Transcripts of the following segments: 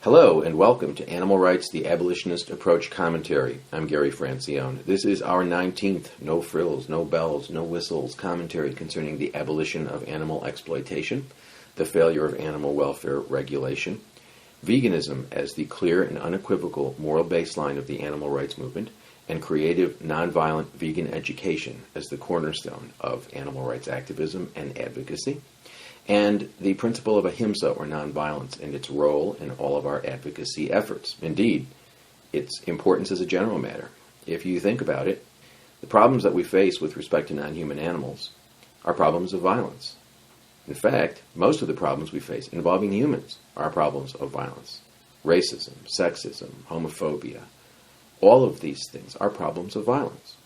Hello and welcome to Animal Rights, the Abolitionist Approach Commentary. I'm Gary Francione. This is our 19th no frills, no bells, no whistles commentary concerning the abolition of animal exploitation, the failure of animal welfare regulation, veganism as the clear and unequivocal moral baseline of the animal rights movement, and creative, nonviolent vegan education as the cornerstone of animal rights activism and advocacy, and the principle of ahimsa, or nonviolence, and its role in all of our advocacy efforts. Indeed, its importance as a general matter. If you think about it, the problems that we face with respect to non-human animals are problems of violence. In fact, most of the problems we face involving humans are problems of violence. Racism, sexism, homophobia, all of these things are problems of violence.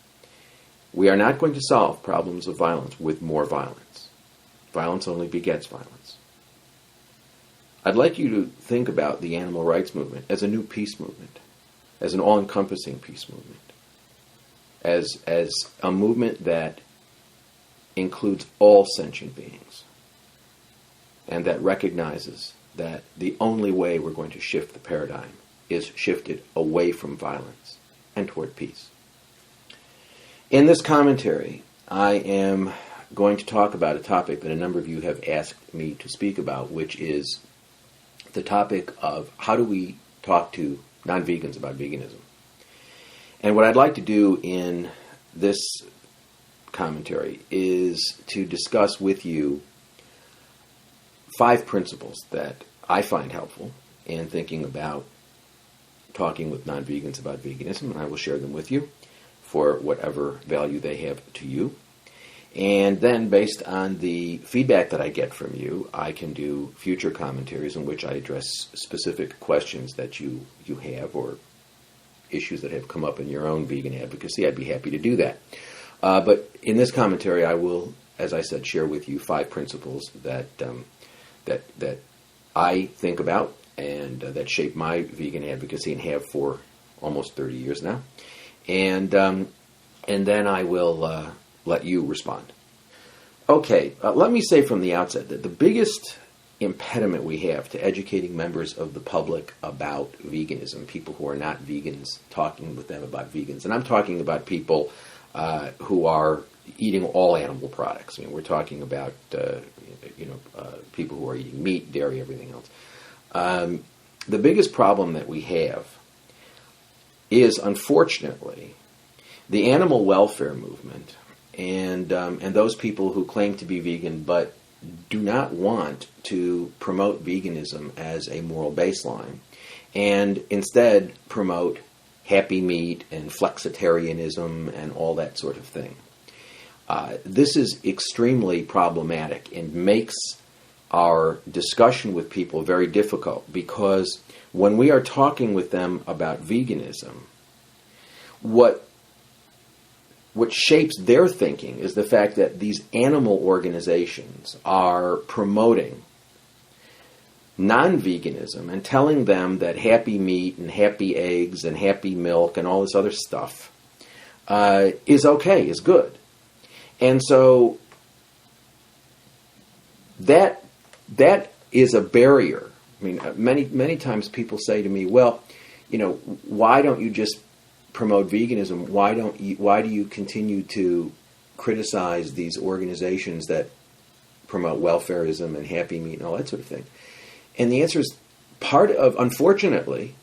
We are not going to solve problems of violence with more violence. Violence only begets violence. I'd like you to think about the animal rights movement as a new peace movement, as an all-encompassing peace movement, as a movement that includes all sentient beings, and that recognizes that the only way we're going to shift the paradigm is shifted away from violence and toward peace. In this commentary, I am going to talk about a topic that a number of you have asked me to speak about, which is the topic of how do we talk to non-vegans about veganism. And what I'd like to do in this commentary is to discuss with you 5 principles that I find helpful in thinking about talking with non-vegans about veganism, and I will share them with you for whatever value they have to you. And then, based on the feedback that I get from you, I can do future commentaries in which I address specific questions that you have or issues that have come up in your own vegan advocacy. I'd be happy to do that. But in this commentary, I will, as I said, share with you 5 principles that I think about and that shape my vegan advocacy and have for almost 30 years now. And then I will let you respond. Okay, let me say from the outset that the biggest impediment we have to educating members of the public about veganism, people who are not vegans, talking with them about vegans, and I'm talking about people who are eating all animal products. I mean, we're talking about people who are eating meat, dairy, everything else. The biggest problem that we have is, unfortunately, the animal welfare movement and those people who claim to be vegan but do not want to promote veganism as a moral baseline and instead promote happy meat and flexitarianism and all that sort of thing. This is extremely problematic and makes our discussion with people very difficult, because when we are talking with them about veganism, what shapes their thinking is the fact that these animal organizations are promoting non-veganism and telling them that happy meat and happy eggs and happy milk and all this other stuff is okay, is good. And so that is a barrier. I mean, many times people say to me, well, why don't you just promote veganism? Why do you continue to criticize these organizations that promote welfarism and happy meat and all that sort of thing? And the answer is, unfortunately,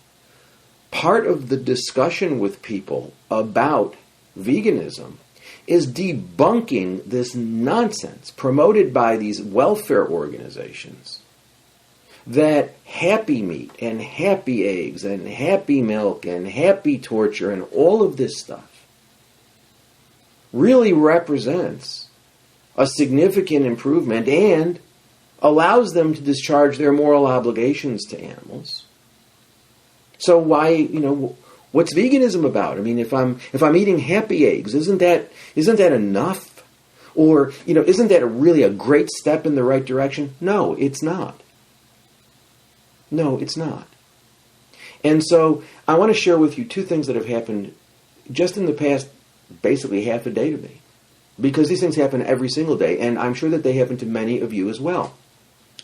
part of the discussion with people about veganism is debunking this nonsense promoted by these welfare organizations that happy meat and happy eggs and happy milk and happy torture and all of this stuff really represents a significant improvement and allows them to discharge their moral obligations to animals. So why, what's veganism about? I mean, if I'm eating happy eggs, isn't that enough? Or, isn't that really a great step in the right direction? No, it's not. No, it's not. And so I want to share with you 2 things that have happened just in the past, basically half a day to me. Because these things happen every single day, and I'm sure that they happen to many of you as well.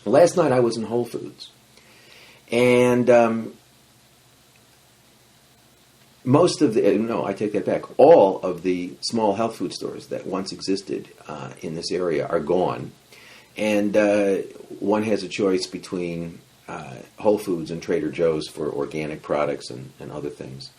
Last night I was in Whole Foods, And I take that back. All of the small health food stores that once existed in this area are gone. And one has a choice between Whole Foods and Trader Joe's for organic products and other things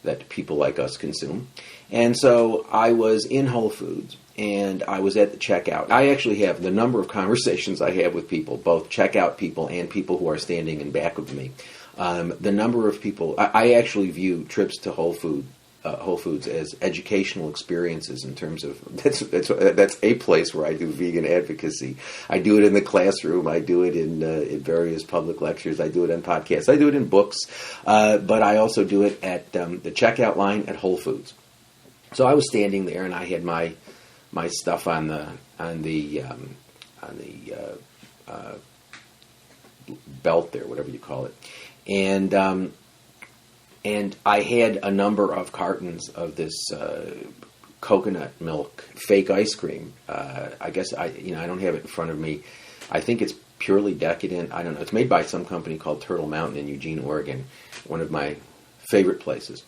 that people like us consume. And so I was in Whole Foods, and I was at the checkout. I actually have the number of conversations I have with people, both checkout people and people who are standing in back of me. The number of people, I actually view trips to Whole Foods as educational experiences in terms of, that's a place where I do vegan advocacy. I do it in the classroom, I do it in various public lectures, I do it on podcasts, I do it in books, but I also do it at the checkout line at Whole Foods. So I was standing there, and I had my stuff on the belt there, whatever you call it, and I had a number of cartons of this coconut milk fake ice cream. I guess I don't have it in front of me. I think it's purely decadent. I don't know. It's made by some company called Turtle Mountain in Eugene, Oregon, one of my favorite places.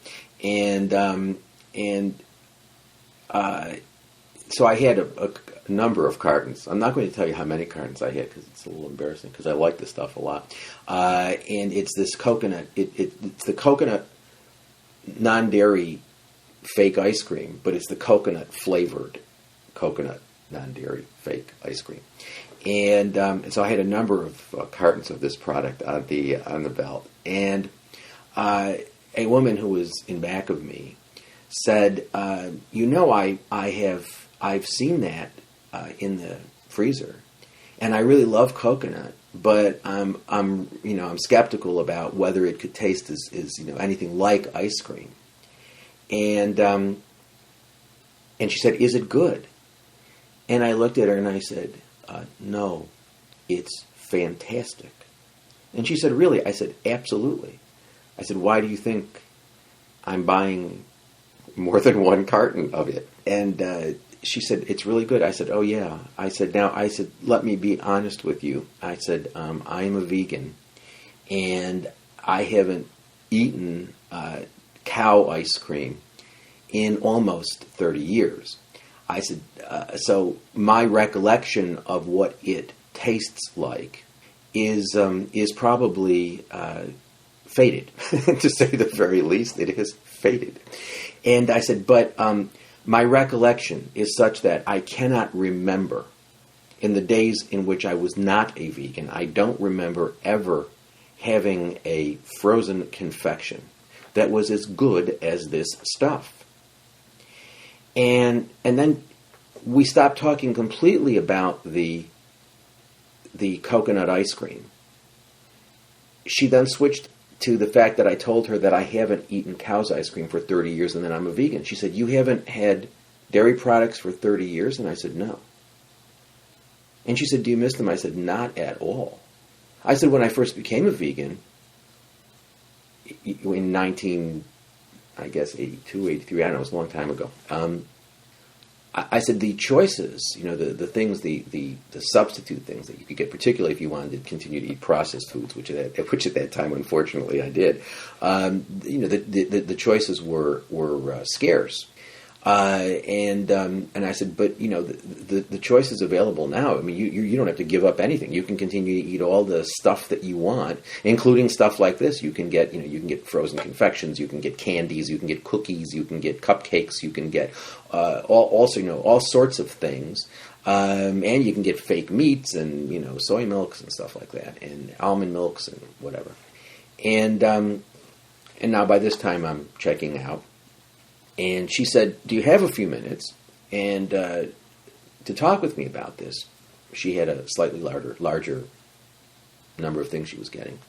So I had a number of cartons. I'm not going to tell you how many cartons I had because it's a little embarrassing because I like this stuff a lot. And it's this coconut. It's the coconut non-dairy fake ice cream, but it's the coconut flavored coconut non-dairy fake ice cream. And so I had a number of cartons of this product on the belt. And a woman who was in back of me said, I've seen that in the freezer, and I really love coconut, but I'm skeptical about whether it could taste as anything like ice cream. And she said, "Is it good?" And I looked at her and I said, "No, it's fantastic." And she said, "Really?" I said, "Absolutely." I said, "Why do you think I'm buying more than one carton of it?" And she said, "It's really good." I said, "Oh yeah." I said, "Let me be honest with you." I said, "I'm a vegan, and I haven't eaten cow ice cream in almost 30 years. I said, so my recollection of what it tastes like is probably faded, to say the very least. It is faded." And I said, but my recollection is such that I cannot remember, in the days in which I was not a vegan, I don't remember ever having a frozen confection that was as good as this stuff. And then we stopped talking completely about the coconut ice cream. She then switched to the fact that I told her that I haven't eaten cow's ice cream for 30 years and that I'm a vegan. She said, "You haven't had dairy products for 30 years? And I said, "No." And she said, "Do you miss them?" I said, "Not at all." I said, when I first became a vegan, in 82, 83, I don't know, it was a long time ago. I said the choices, the things, the substitute things that you could get, particularly if you wanted to continue to eat processed foods, which at that time, unfortunately, I did. The choices were scarce. And I said, but the choice is available now. I mean, you don't have to give up anything. You can continue to eat all the stuff that you want, including stuff like this. You can get frozen confections, you can get candies, you can get cookies, you can get cupcakes, you can get all sorts of things, and you can get fake meats and soy milks and stuff like that, and almond milks and whatever. And now by this time I'm checking out. And she said, "Do you have a few minutes and to talk with me about this?" She had a slightly larger number of things she was getting.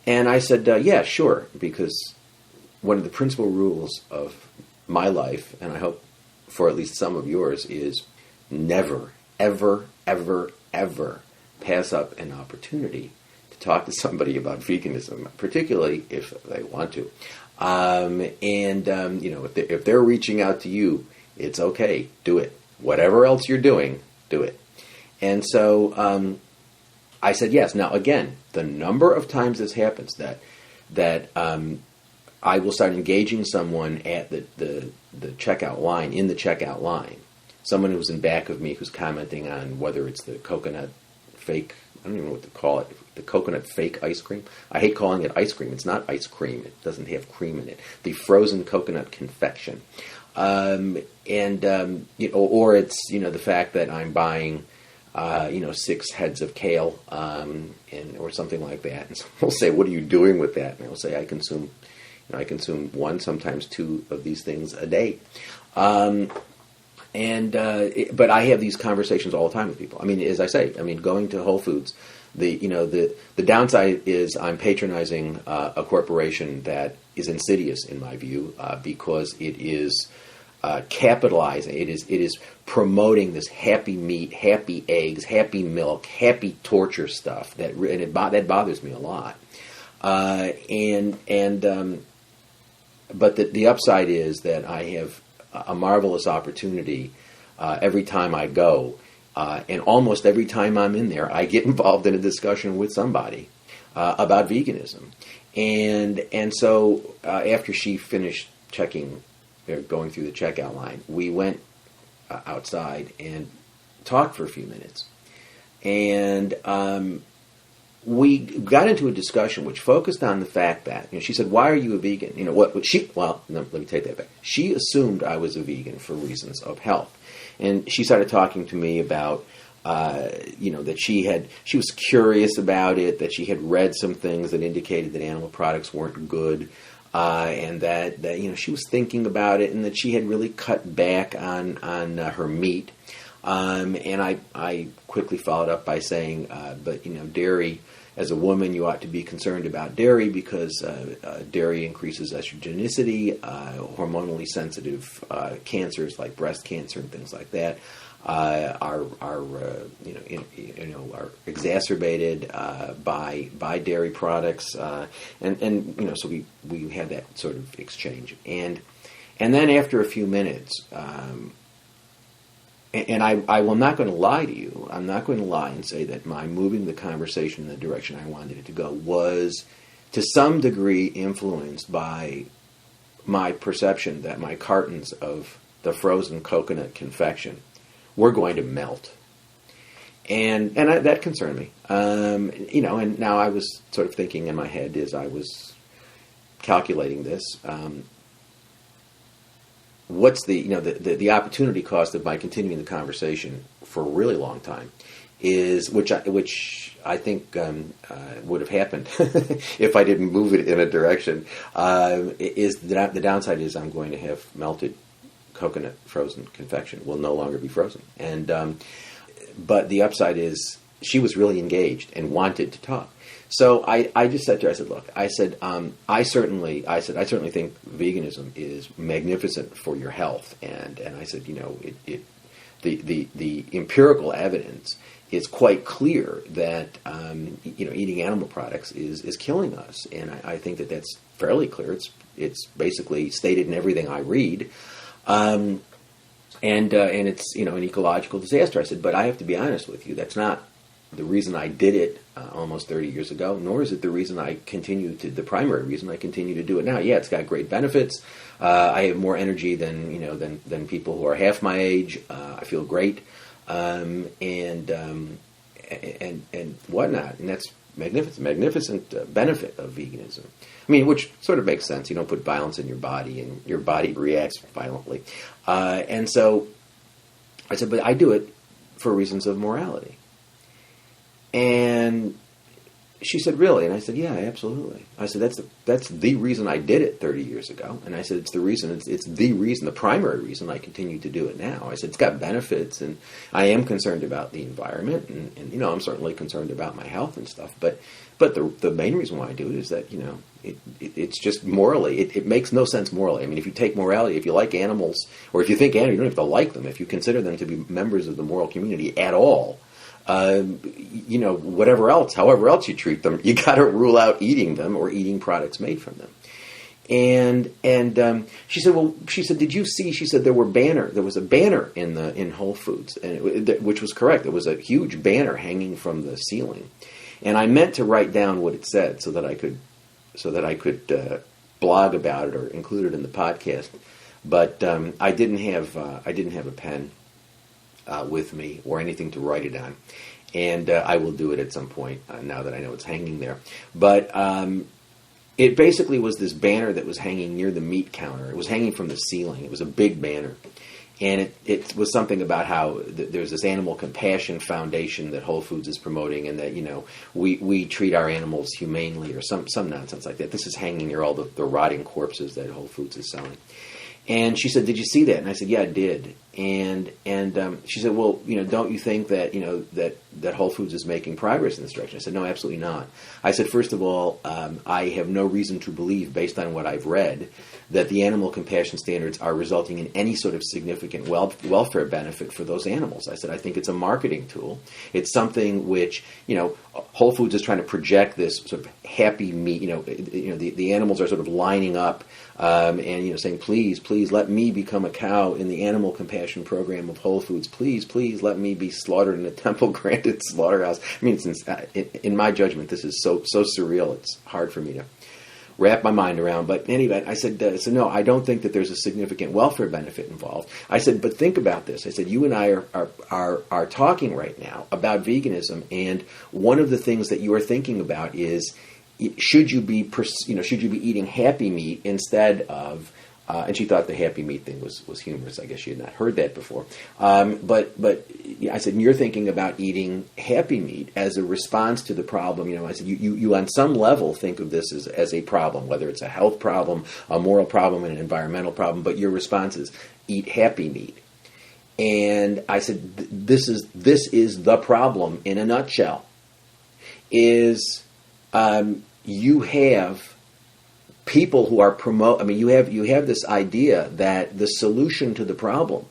And I said, "Yeah, sure," because one of the principal rules of my life, and I hope for at least some of yours, is never, ever, ever, ever pass up an opportunity to talk to somebody about veganism, particularly if they want to. If they're reaching out to you, it's okay. Do it. Whatever else you're doing, do it. And so I said yes. Now, again, the number of times this happens that I will start engaging someone at the checkout line, in the checkout line, someone who's in back of me who's commenting on whether it's the coconut fake, I don't even know what to call it, the coconut fake ice cream. I hate calling it ice cream. It's not ice cream. It doesn't have cream in it. The frozen coconut confection. Or it's, the fact that I'm buying 6 heads of kale, or something like that. And someone will say, "What are you doing with that?" And I'll say, "I consume 1, sometimes 2 of these things a day." But I have these conversations all the time with people. I mean, as I say, going to Whole Foods, the downside is I'm patronizing a corporation that is insidious in my view, because it is capitalizing. It is promoting this happy meat, happy eggs, happy milk, happy torture stuff that bothers me a lot. But the upside is that I have a marvelous opportunity every time I go, and almost every time I'm in there, I get involved in a discussion with somebody about veganism. And so after she finished going through the checkout line, we went outside and talked for a few minutes. And we got into a discussion which focused on the fact that, she said, "Why are you a vegan?" Let me take that back. She assumed I was a vegan for reasons of health. And she started talking to me about, that she was curious about it, that she had read some things that indicated that animal products weren't good, and that she was thinking about it, and that she had really cut back on her meat. And I quickly followed up by saying, but dairy, as a woman, you ought to be concerned about dairy because dairy increases estrogenicity, hormonally sensitive cancers like breast cancer and things like that are exacerbated by dairy products, so we had that sort of exchange, and then after a few minutes. And I'm not going to lie to you. I'm not going to lie and say that my moving the conversation in the direction I wanted it to go was, to some degree, influenced by my perception that my cartons of the frozen coconut confection were going to melt. And that concerned me. And now I was sort of thinking in my head as I was calculating this, what's the opportunity cost of my continuing the conversation for a really long time is, which I think would have happened if I didn't move it in a direction, is the downside is I'm going to have melted coconut frozen confection will no longer be frozen. And but the upside is she was really engaged and wanted to talk. So I just said to her, I said, look, I certainly think veganism is magnificent for your health, and I said, the empirical evidence is quite clear that eating animal products is killing us, and I think that that's fairly clear. It's basically stated in everything I read, and it's an ecological disaster. I said, but I have to be honest with you, that's not the reason I did it almost 30 years ago, nor is it the primary reason I continue to do it now. Yeah, it's got great benefits. I have more energy than people who are half my age. I feel great, and whatnot, and that's magnificent benefit of veganism. I mean, which sort of makes sense. You don't put violence in your body, and your body reacts violently. And so I said, but I do it for reasons of morality. And she said, really? And I said, yeah, absolutely. I said, that's the reason I did it 30 years ago. And I said, it's the primary reason I continue to do it now. I said, it's got benefits, and I am concerned about the environment, and I'm certainly concerned about my health and stuff. But the main reason why I do it is that, it's just morally, it makes no sense morally. I mean, if you take morality, if you like animals, or if you think animals, you don't have to like them. If you consider them to be members of the moral community at all, however else you treat them, you got to rule out eating them or eating products made from them. And she said, did you see? She said there was a banner in Whole Foods, which was correct. There was a huge banner hanging from the ceiling, And I meant to write down what it said so that I could blog about it or include it in the podcast. But I didn't have a pen with me or anything to write it on. And I will do it at some point now that I know it's hanging there. But it basically was this banner that was hanging near the meat counter. It was hanging from the ceiling. It was a big banner. And it was something about how there's this animal compassion foundation that Whole Foods is promoting, and that, we treat our animals humanely, or some nonsense like that. This is hanging near all the rotting corpses that Whole Foods is selling. And she said, "Did you see that?" And I said, "Yeah, I did." And she said, "Well, don't you think that that Whole Foods is making progress in this direction?" I said, "No, absolutely not." I said, "First of all, I have no reason to believe, based on what I've read, that the animal compassion standards are resulting in any sort of significant welfare benefit for those animals." I said, "I think it's a marketing tool. It's something which, Whole Foods is trying to project this sort of happy meat. The animals are sort of lining up and saying, please let me become a cow in the animal compassion program of Whole Foods. Please let me be slaughtered in a temple-granted slaughterhouse." I mean, in my judgment, this is so surreal. It's hard for me to wrap my mind around. But anyway, I said, no, I don't think that there's a significant welfare benefit involved. I said, but think about this. I said, you and I are talking right now about veganism, and one of the things that you are thinking about is, should you be eating happy meat instead of, and she thought the happy meat thing was humorous. I guess she had not heard that before. But I said, you're thinking about eating happy meat as a response to the problem. I said, you on some level think of this as a problem, whether it's a health problem, a moral problem, and an environmental problem. But your response is eat happy meat. And I said, this is the problem in a nutshell. Is you have people who are you have this idea that the solution to the problem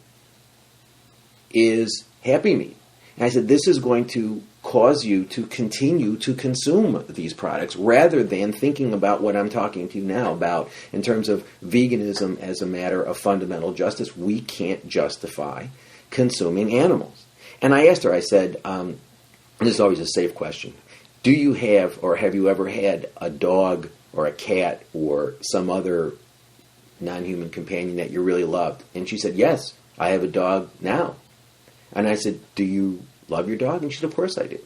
is happy meat. And I said, this is going to cause you to continue to consume these products rather than thinking about what I'm talking to you now about in terms of veganism as a matter of fundamental justice. We can't justify consuming animals. And I asked her, I said, this is always a safe question, do you have, or have you ever had, a dog or a cat or some other non-human companion that you really loved? And she said, yes, I have a dog now. And I said, do you love your dog? And she said, of course I do.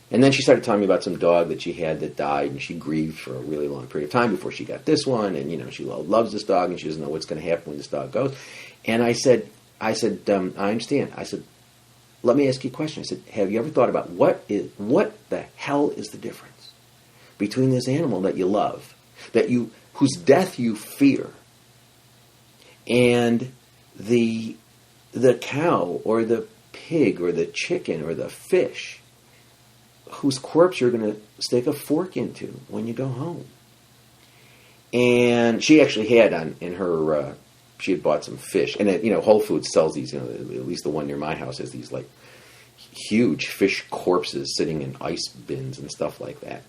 And then she started telling me about some dog that she had that died, and she grieved for a really long period of time before she got this one. And, she loves this dog, and she doesn't know what's going to happen when this dog goes. And I said, I understand. I said, let me ask you a question. I said, have you ever thought about what the hell is the difference between this animal that you love, whose death you fear, and the cow or the pig or the chicken or the fish whose corpse you're going to stick a fork into when you go home? And she actually had she had bought some fish, and Whole Foods sells these. At least the one near my house has these like huge fish corpses sitting in ice bins and stuff like that.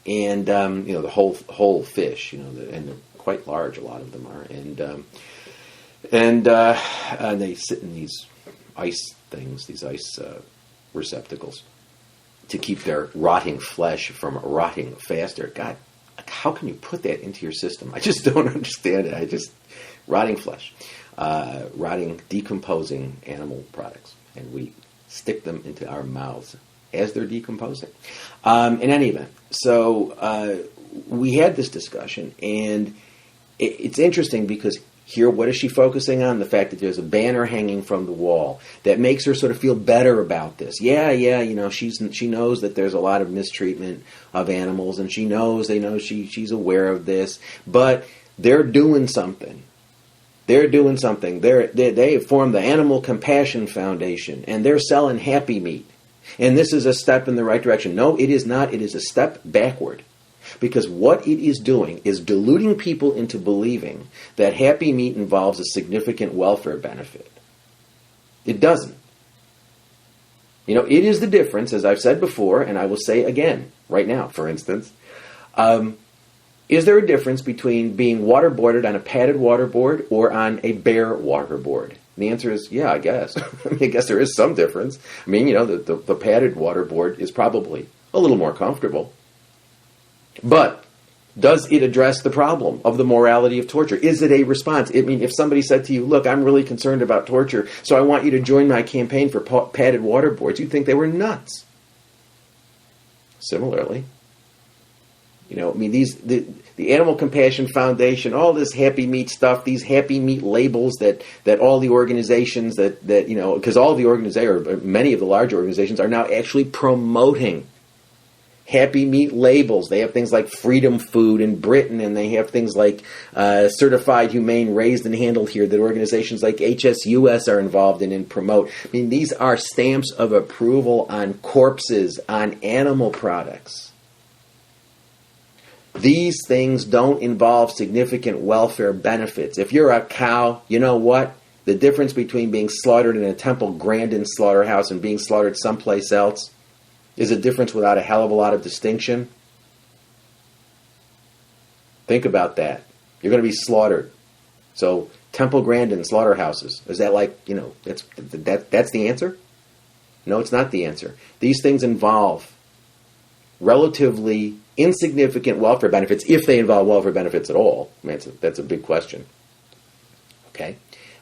And the whole fish, and they're quite large. A lot of them are, and they sit in these ice things, these ice receptacles, to keep their rotting flesh from rotting faster. God, how can you put that into your system? I just don't understand it. Rotting flesh, rotting, decomposing animal products, and we stick them into our mouths as they're decomposing. In any event, so we had this discussion, and it's interesting because here, what is she focusing on? The fact that there's a banner hanging from the wall that makes her sort of feel better about this. Yeah, she knows that there's a lot of mistreatment of animals, and she knows, she's aware of this, but they're doing something. They have formed the Animal Compassion Foundation, and they're selling happy meat. And this is a step in the right direction. No, it is not. It is a step backward. Because what it is doing is deluding people into believing that happy meat involves a significant welfare benefit. It doesn't. It is the difference, as I've said before, and I will say again right now, for instance. Is there a difference between being waterboarded on a padded waterboard or on a bare waterboard? And the answer is, yeah, I guess. I guess there is some difference. The padded waterboard is probably A little more comfortable. But does it address the problem of the morality of torture? Is it a response? I mean, if somebody said to you, look, I'm really concerned about torture, so I want you to join my campaign for padded waterboards, you'd think they were nuts. Similarly, I mean, the Animal Compassion Foundation, all this happy meat stuff, these happy meat labels that all the organizations because all of the organizations, or many of the large organizations, are now actually promoting happy meat labels. They have things like Freedom Food in Britain, and they have things like Certified Humane Raised and Handled Here that organizations like HSUS are involved in and promote. I mean, these are stamps of approval on corpses, on animal products. These things don't involve significant welfare benefits. If you're a cow, you know what? The difference between being slaughtered in a Temple Grandin slaughterhouse and being slaughtered someplace else is a difference without a hell of a lot of distinction. Think about that. You're going to be slaughtered. So, Temple Grandin slaughterhouses, is that that's the answer? No, it's not the answer. These things involve relatively insignificant welfare benefits, if they involve welfare benefits at all. I mean, that's a big question. Okay?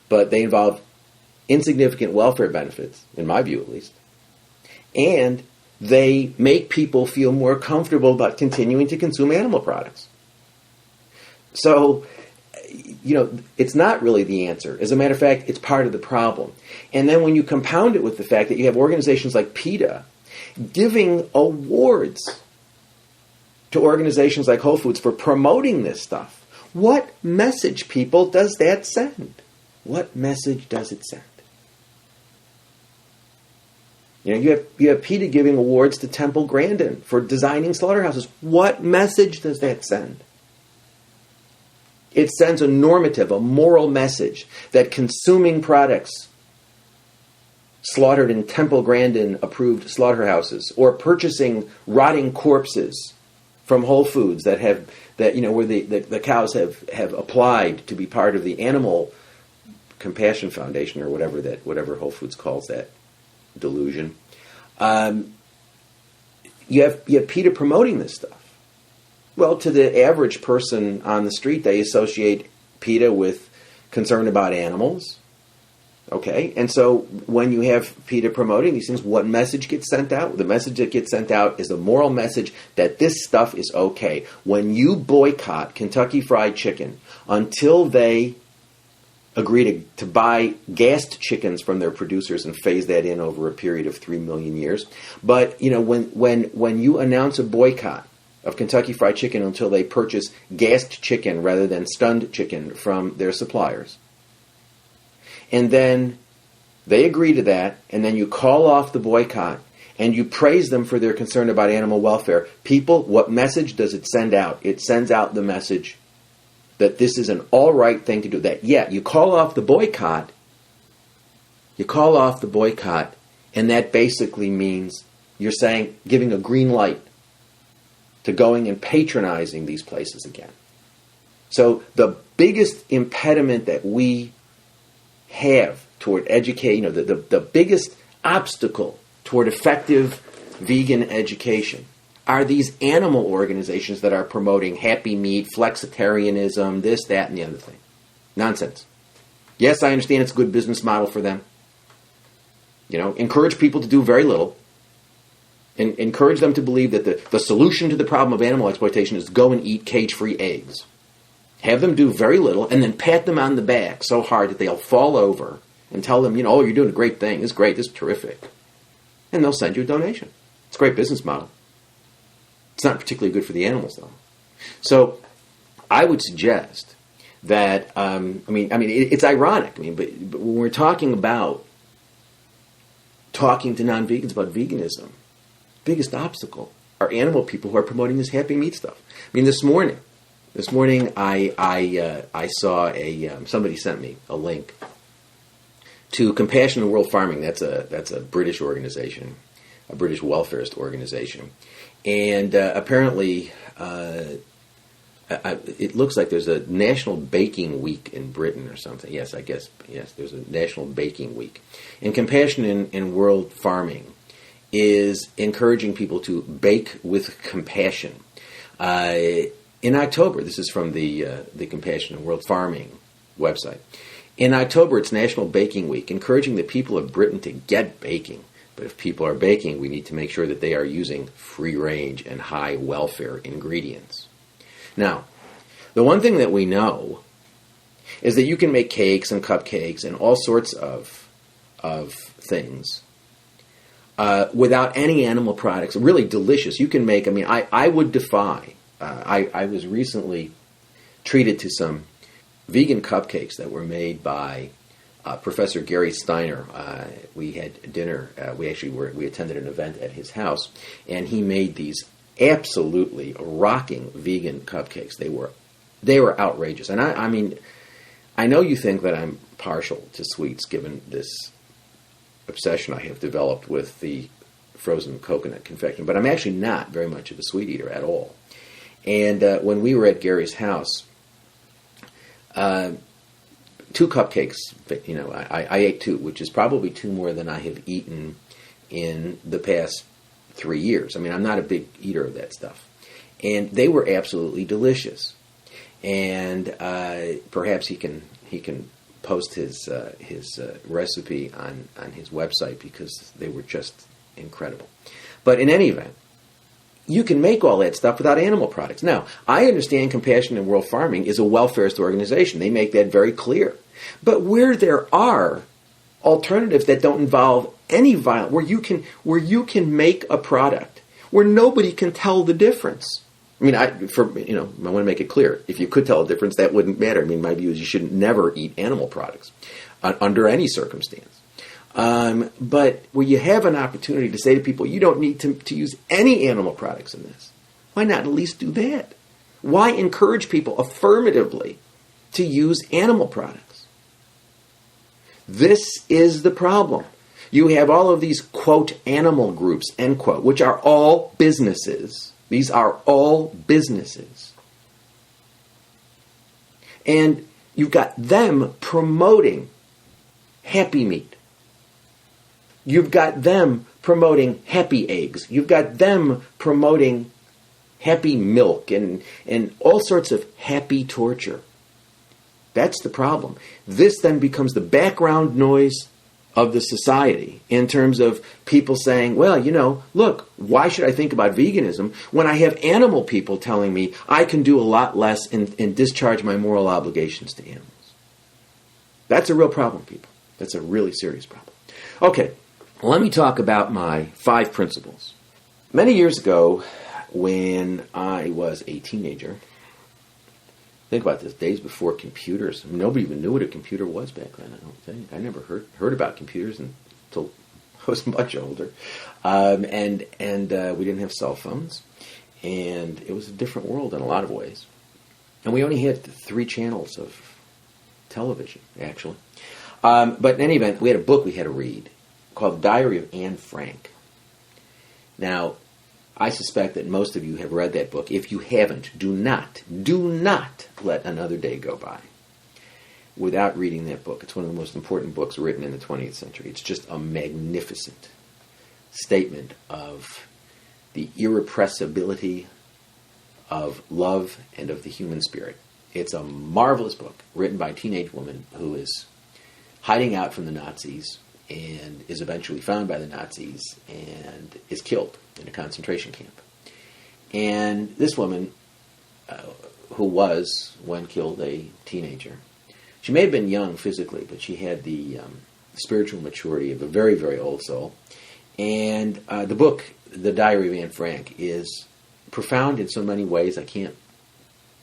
But they involve insignificant welfare benefits, in my view at least. And they make people feel more comfortable about continuing to consume animal products. So, it's not really the answer. As a matter of fact, it's part of the problem. And then when you compound it with the fact that you have organizations like PETA giving awards to organizations like Whole Foods for promoting this stuff, what message, people, does that send? What message does it send? You have PETA giving awards to Temple Grandin for designing slaughterhouses. What message does that send? It sends a normative, a moral message that consuming products slaughtered in Temple Grandin approved slaughterhouses, or purchasing rotting corpses from Whole Foods where the cows have applied to be part of the Animal Compassion Foundation, or whatever Whole Foods calls that delusion. You have PETA promoting this stuff. Well, to the average person on the street, they associate PETA with concern about animals. Okay, and so when you have PETA promoting these things, what message gets sent out? The message that gets sent out is a moral message that this stuff is okay. When you boycott Kentucky Fried Chicken until they agree to buy gassed chickens from their producers and phase that in over a period of 3 million years, but when you announce a boycott of Kentucky Fried Chicken until they purchase gassed chicken rather than stunned chicken from their suppliers, and then they agree to that, and then you call off the boycott, and you praise them for their concern about animal welfare. People, what message does it send out? It sends out the message that this is an all right thing to do. That, you call off the boycott, and that basically means you're saying, giving a green light to going and patronizing these places again. So the biggest impediment that we have toward educating, the biggest obstacle toward effective vegan education are these animal organizations that are promoting happy meat, flexitarianism, this, that, and the other thing. Nonsense. Yes, I understand it's a good business model for them. Encourage people to do very little. And encourage them to believe that the solution to the problem of animal exploitation is go and eat cage-free eggs. Have them do very little, and then pat them on the back so hard that they'll fall over and tell them, oh, you're doing a great thing. This is great. This is terrific. And they'll send you a donation. It's a great business model. It's not particularly good for the animals, though. So I would suggest that, it's ironic. But when we're talking to non-vegans about veganism, biggest obstacle are animal people who are promoting this happy meat stuff. This morning I saw somebody sent me a link to Compassion in World Farming. That's a British organization, a British welfarist organization, and apparently it looks like there's a National Baking Week in Britain or something. Yes, there's a National Baking Week, and Compassion in World Farming is encouraging people to bake with compassion. In October, this is from the Compassion and World Farming website. In October, it's National Baking Week, encouraging the people of Britain to get baking. But if people are baking, we need to make sure that they are using free-range and high-welfare ingredients. Now, the one thing that we know is that you can make cakes and cupcakes and all sorts of things without any animal products. Really delicious. You can make, I would defy. I was recently treated to some vegan cupcakes that were made by Professor Gary Steiner. We had dinner. We attended an event at his house, and he made these absolutely rocking vegan cupcakes. They were outrageous. And I know you think that I'm partial to sweets, given this obsession I have developed with the frozen coconut confection, but I'm actually not very much of a sweet eater at all. And when we were at Gary's house, 2 cupcakes, I ate 2, which is probably 2 more than I have eaten in the past 3 years. I'm not a big eater of that stuff. And they were absolutely delicious. And perhaps he can post his recipe on his website, because they were just incredible. But in any event, you can make all that stuff without animal products. Now, I understand Compassion and World Farming is a welfarist organization. They make that very clear. But where there are alternatives that don't involve any violence, where you can make a product where nobody can tell the difference. I want to make it clear. If you could tell a difference, that wouldn't matter. My view is you should never eat animal products under any circumstance. But where you have an opportunity to say to people, you don't need to use any animal products in this, why not at least do that? Why encourage people affirmatively to use animal products? This is the problem. You have all of these, quote, animal groups, end quote, which are all businesses. These are all businesses. And you've got them promoting happy meat. You've got them promoting happy eggs. You've got them promoting happy milk and all sorts of happy torture. That's the problem. This then becomes the background noise of the society in terms of people saying, well, look, why should I think about veganism when I have animal people telling me I can do a lot less and discharge my moral obligations to animals? That's a real problem, people. That's a really serious problem. Okay, let me talk about my 5 principles. Many years ago, when I was a teenager, think about this, days before computers. Nobody even knew what a computer was back then, I don't think. I never heard about computers until I was much older. And we didn't have cell phones. And it was a different world in a lot of ways. And we only had 3 channels of television, actually. But in any event, we had a book we had to read called The Diary of Anne Frank. Now, I suspect that most of you have read that book. If you haven't, do not let another day go by without reading that book. It's one of the most important books written in the 20th century. It's just a magnificent statement of the irrepressibility of love and of the human spirit. It's a marvelous book written by a teenage woman who is hiding out from the Nazis and is eventually found by the Nazis and is killed in a concentration camp. And this woman, who was, when killed, a teenager, she may have been young physically, but she had the spiritual maturity of a very, very old soul. And the book, The Diary of Anne Frank, is profound in so many ways I can't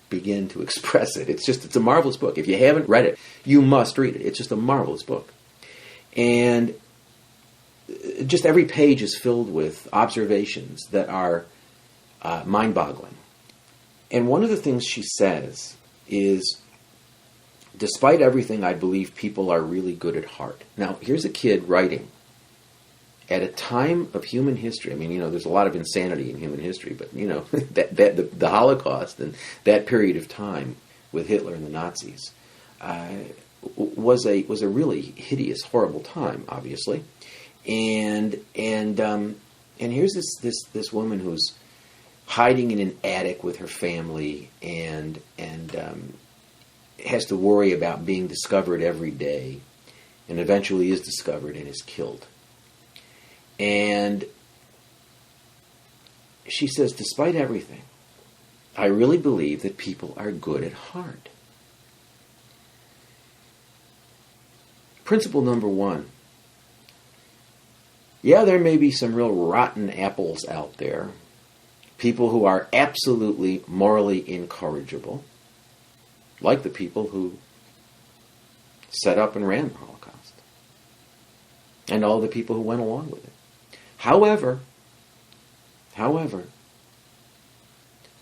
begin to express it. It's a marvelous book. If you haven't read it, you must read it. It's just a marvelous book. And just every page is filled with observations that are mind-boggling. And one of the things she says is, despite everything, I believe people are really good at heart. Now, here's a kid writing at a time of human history. There's a lot of insanity in human history, but, the Holocaust and that period of time with Hitler and the Nazis was a really hideous, horrible time, obviously. And And here's this woman who's hiding in an attic with her family and has to worry about being discovered every day, and eventually is discovered and is killed. And she says, despite everything, I really believe that people are good at heart. Principle number 1. Yeah, there may be some real rotten apples out there. People who are absolutely morally incorrigible, like the people who set up and ran the Holocaust, and all the people who went along with it. However,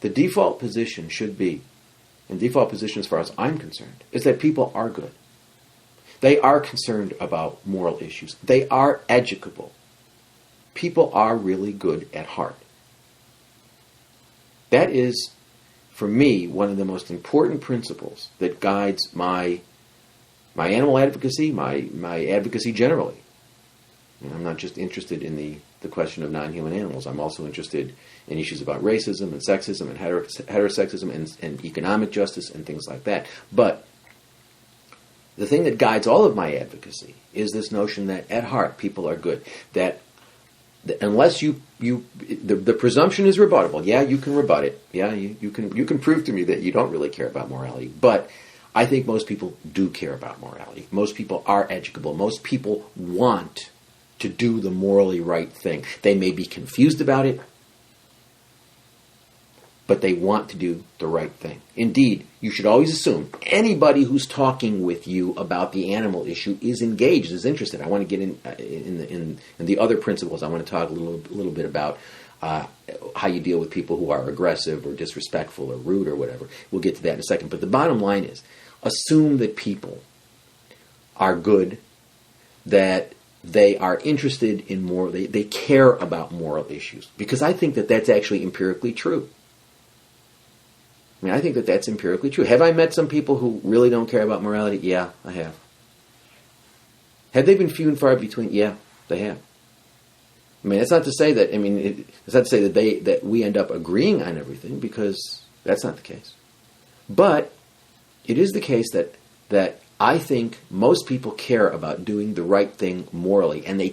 the default position should be, and default position as far as I'm concerned, is that people are good. They are concerned about moral issues. They are educable. People are really good at heart. That is, for me, one of the most important principles that guides my animal advocacy, my advocacy generally. And I'm not just interested in the question of non-human animals. I'm also interested in issues about racism and sexism and heterosexism and economic justice and things like that. But the thing that guides all of my advocacy is this notion that at heart people are good. That unless the presumption is rebuttable. Yeah, you can rebut it. Yeah, you can prove to me that you don't really care about morality. But I think most people do care about morality. Most people are educable. Most people want to do the morally right thing. They may be confused about it, but they want to do the right thing. Indeed, you should always assume anybody who's talking with you about the animal issue is engaged, is interested. I want to get in the other principles. I want to talk a little bit about how you deal with people who are aggressive or disrespectful or rude or whatever. We'll get to that in a second. But the bottom line is, assume that people are good, that they are interested in moral, they care about moral issues. Because I think that that's actually empirically true. I mean, I think that that's empirically true. Have I met some people who really don't care about morality? Yeah, I have. Have they been few and far between? Yeah, they have. I mean, it's not to say that. It's not to say that we end up agreeing on everything, because that's not the case. But it is the case that I think most people care about doing the right thing morally, and they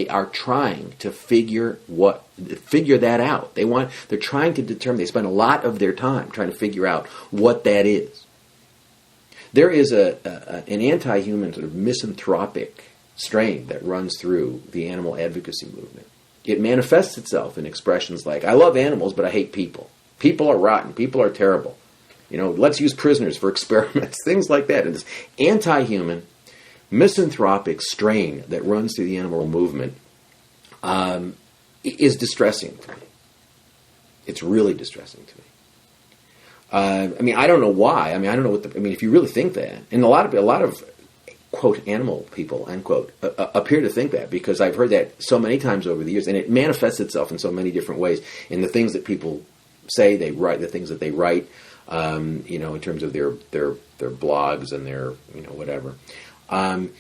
are trying to figure that out. They're trying to determine. They spend a lot of their time trying to figure out what that is. There is an anti-human sort of misanthropic strain that runs through the animal advocacy movement. It manifests itself in expressions like, I love animals, but I hate people. People are rotten. People are terrible. Let's use prisoners for experiments. Things like that. And this anti-human, misanthropic strain that runs through the animal movement is distressing to me. It's really distressing to me. I don't know why. I don't know if you really think that, and a lot of quote animal people unquote appear to think that, because I've heard that so many times over the years, and it manifests itself in so many different ways in the things that people say, they write, the things that they write, in terms of their blogs and their whatever. The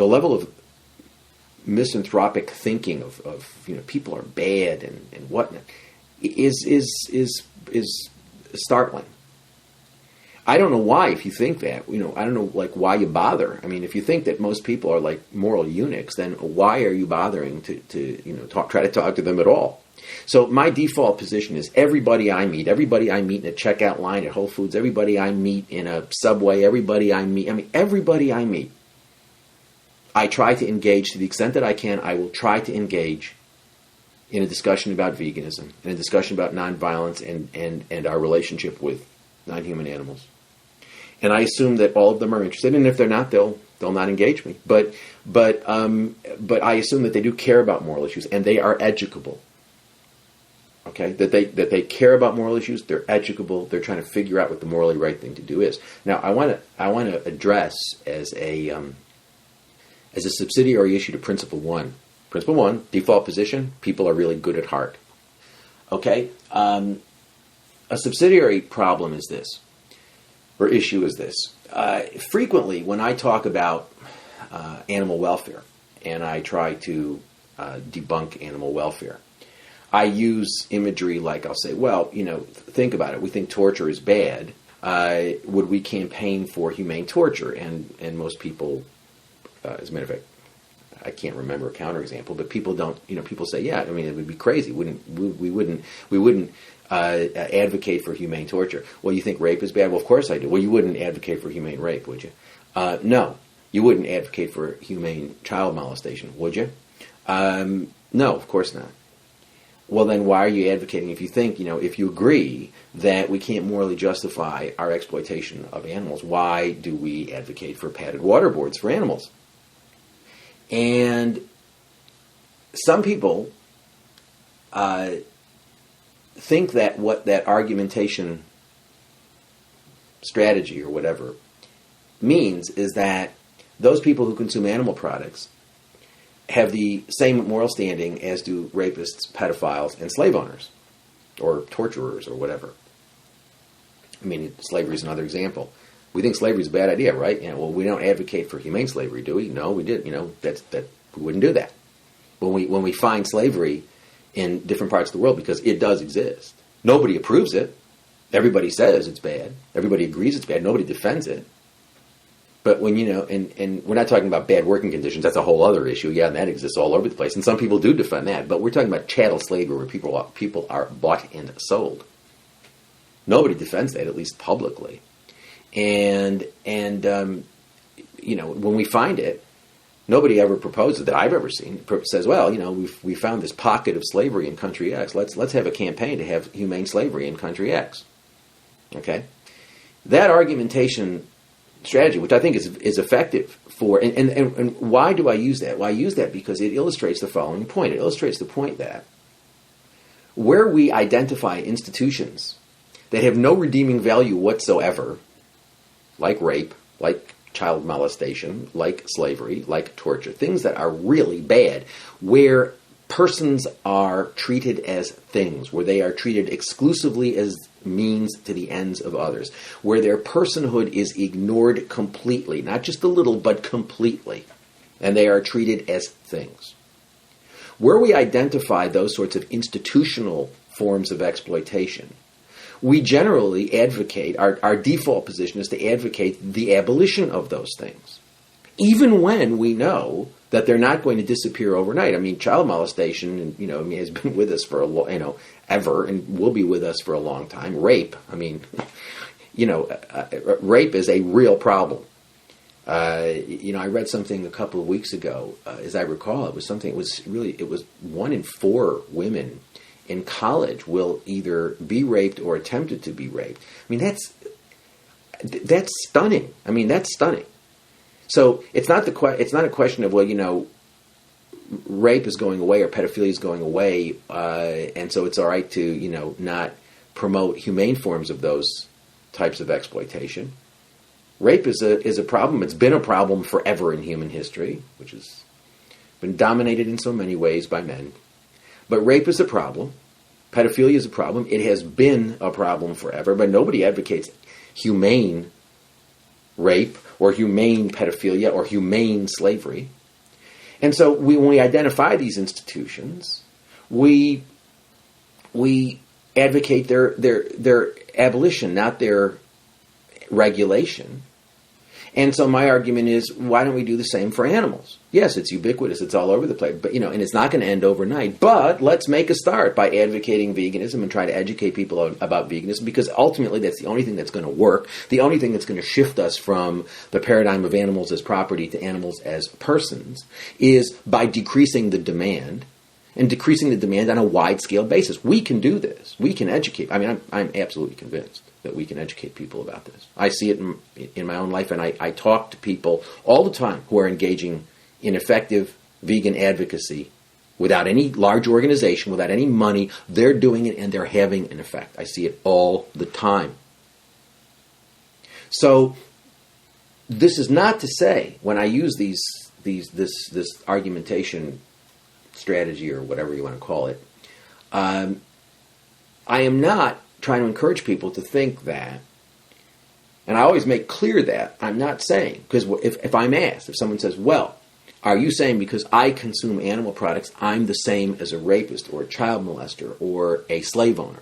level of misanthropic thinking of people are bad and whatnot is startling. I don't know why, if you think that, I don't know why you bother. If you think that most people are like moral eunuchs, then why are you bothering to try to talk to them at all? So my default position is everybody I meet in a checkout line at Whole Foods, everybody I meet in a Subway, everybody I meet, I try to engage to the extent that I can. I will try to engage in a discussion about veganism, in a discussion about nonviolence and our relationship with non-human animals. And I assume that all of them are interested, and if they're not, they'll not engage me. But I assume that they do care about moral issues, and they are educable. Okay, that they care about moral issues. They're educable. They're trying to figure out what the morally right thing to do is. Now, I want to address as a subsidiary issue to Principle 1. Principle 1, default position: people are really good at heart. Okay, a subsidiary problem is this, or issue is this. Frequently, when I talk about animal welfare, and I try to debunk animal welfare. I use imagery like I'll say, well, think about it. We think torture is bad. Would we campaign for humane torture? And most people, as a matter of fact, I can't remember a counterexample, but people don't. People say, yeah. I mean, it would be crazy. We wouldn't advocate for humane torture. Well, you think rape is bad? Well, of course I do. Well, you wouldn't advocate for humane rape, would you? No, you wouldn't advocate for humane child molestation, would you? No, of course not. Well, then why are you advocating? If you think, if you agree that we can't morally justify our exploitation of animals, why do we advocate for padded waterboards for animals? And some people think that what that argumentation strategy or whatever means is that those people who consume animal products have the same moral standing as do rapists, pedophiles, and slave owners, or torturers, or whatever. I mean, slavery is another example. We think slavery is a bad idea, right? Well, we don't advocate for humane slavery, do we? No, we did. We wouldn't do that. When we find slavery in different parts of the world, because it does exist, nobody approves it. Everybody says it's bad. Everybody agrees it's bad. Nobody defends it. But when, and we're not talking about bad working conditions, that's a whole other issue. Yeah, and that exists all over the place. And some people do defend that. But we're talking about chattel slavery where people are bought and sold. Nobody defends that, at least publicly. And when we find it, nobody ever proposes that I've ever seen, says, well, we found this pocket of slavery in country X. Let's have a campaign to have humane slavery in country X. Okay? That argumentation strategy, which I think is effective for, and why do I use that? Well, I use that because it illustrates the following point. It illustrates the point that where we identify institutions that have no redeeming value whatsoever, like rape, like child molestation, like slavery, like torture, things that are really bad, where persons are treated as things, where they are treated exclusively as means to the ends of others, where their personhood is ignored completely, not just a little, but completely, and they are treated as things. Where we identify those sorts of institutional forms of exploitation, we generally advocate, our default position is to advocate the abolition of those things, even when we know that they're not going to disappear overnight. I mean, child molestation, has been with us for ever, and will be with us for a long time. Rape, rape is a real problem. I read something a couple of weeks ago, as I recall, it was 1 in 4 women in college will either be raped or attempted to be raped. I mean, that's stunning. That's stunning. So it's not a question of, rape is going away or pedophilia is going away, and so it's all right to, not promote humane forms of those types of exploitation. Rape is a problem. It's been a problem forever in human history, which has been dominated in so many ways by men. But rape is a problem. Pedophilia is a problem. It has been a problem forever, but nobody advocates humane rape or humane pedophilia or humane slavery. And so when we identify these institutions, we advocate their abolition, not their regulation. And so my argument is, why don't we do the same for animals? Yes, it's ubiquitous, it's all over the place, but and it's not going to end overnight. But let's make a start by advocating veganism and try to educate people about veganism, because ultimately that's the only thing that's going to work, the only thing that's going to shift us from the paradigm of animals as property to animals as persons, is by decreasing the demand, and decreasing the demand on a wide-scale basis. We can do this. We can educate. I'm absolutely convinced that we can educate people about this. I see it in my own life, and I talk to people all the time who are engaging in effective vegan advocacy without any large organization, without any money. They're doing it, and they're having an effect. I see it all the time. So this is not to say, when I use this argumentation strategy or whatever you want to call it, I am not trying to encourage people to think that And I always make clear that I'm not saying, because if I'm asked, if someone says, well, are you saying because I consume animal products, I'm the same as a rapist or a child molester or a slave owner?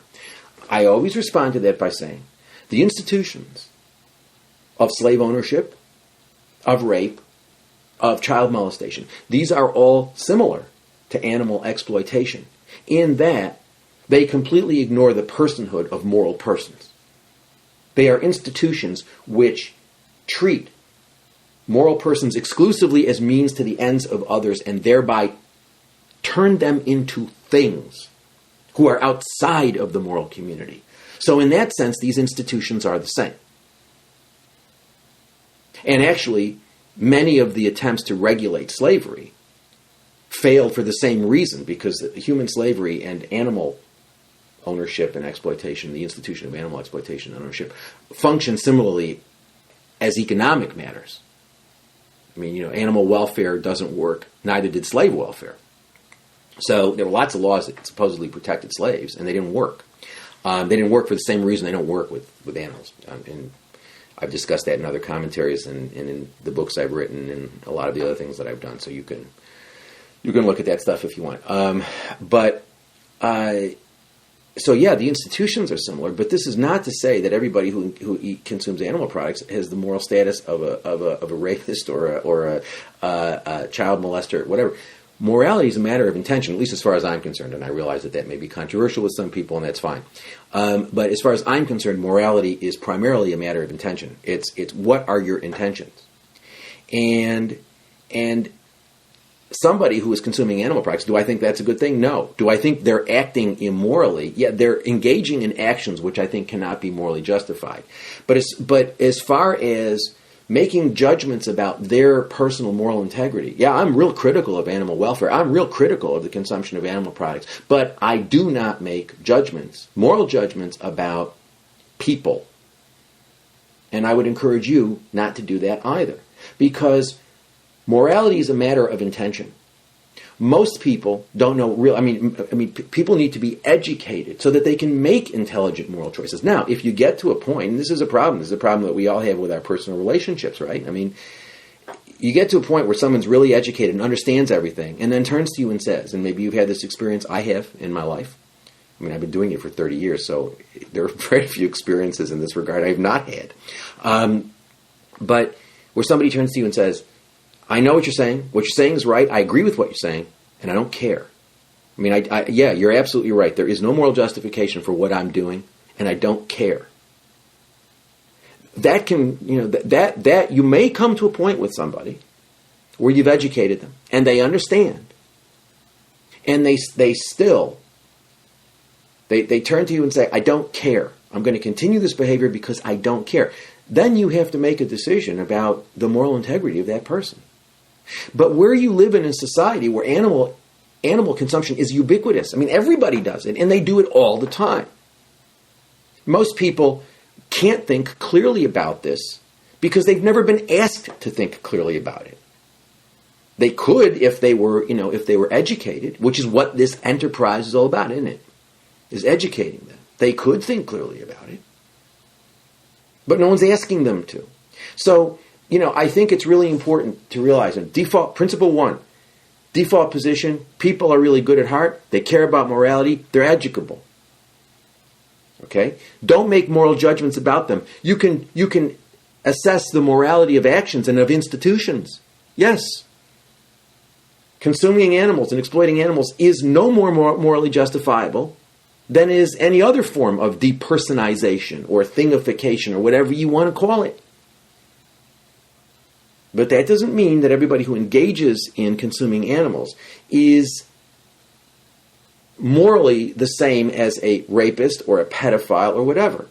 I always respond to that by saying, the institutions of slave ownership, of rape, of child molestation, these are all similar to animal exploitation in that they completely ignore the personhood of moral persons. They are institutions which treat moral persons exclusively as means to the ends of others and thereby turn them into things who are outside of the moral community. So in that sense, these institutions are the same. And actually, many of the attempts to regulate slavery failed for the same reason, because human slavery and animal ownership and exploitation, the institution of animal exploitation and ownership, function similarly as economic matters. I mean, animal welfare doesn't work, neither did slave welfare. So there were lots of laws that supposedly protected slaves, and they didn't work. They didn't work for the same reason they don't work with animals. And I've discussed that in other commentaries and in the books I've written and a lot of the other things that I've done. So you can look at that stuff if you want. So yeah, the institutions are similar, but this is not to say that everybody who consumes animal products has the moral status of a rapist or a child molester, whatever. Morality is a matter of intention, at least as far as I'm concerned, and I realize that may be controversial with some people, and that's fine. But as far as I'm concerned, morality is primarily a matter of intention. It's what are your intentions, and somebody who is consuming animal products, do I think that's a good thing? No. Do I think they're acting immorally? Yeah, they're engaging in actions which I think cannot be morally justified. But as far as making judgments about their personal moral integrity, yeah, I'm real critical of animal welfare. I'm real critical of the consumption of animal products. But I do not make judgments, moral judgments about people. And I would encourage you not to do that either. Because morality is a matter of intention. Most people don't know real. I mean, people need to be educated so that they can make intelligent moral choices. Now, if you get to a point, and this is a problem that we all have with our personal relationships, right? I mean, you get to a point where someone's really educated and understands everything, and then turns to you and says, and maybe you've had this experience, I have in my life. I mean, I've been doing it for 30 years, so there are very few experiences in this regard I have not had. But where somebody turns to you and says, I know what you're saying. What you're saying is right. I agree with what you're saying, and I don't care. I mean, yeah, you're absolutely right. There is no moral justification for what I'm doing, and I don't care. That can, that you may come to a point with somebody where you've educated them, and they understand, and they turn to you and say, I don't care. I'm going to continue this behavior because I don't care. Then you have to make a decision about the moral integrity of that person. But where you live in a society where animal consumption is ubiquitous, I mean, everybody does it, and they do it all the time. Most people can't think clearly about this because they've never been asked to think clearly about it. They could if they were educated, which is what this enterprise is all about, isn't it? Is educating them. They could think clearly about it. But no one's asking them to. So, I think it's really important to realize principle one, default position, people are really good at heart, they care about morality, they're educable. Okay? Don't make moral judgments about them. You can assess the morality of actions and of institutions. Yes. Consuming animals and exploiting animals is no more morally justifiable than is any other form of depersonization or thingification or whatever you want to call it. But that doesn't mean that everybody who engages in consuming animals is morally the same as a rapist or a pedophile or whatever.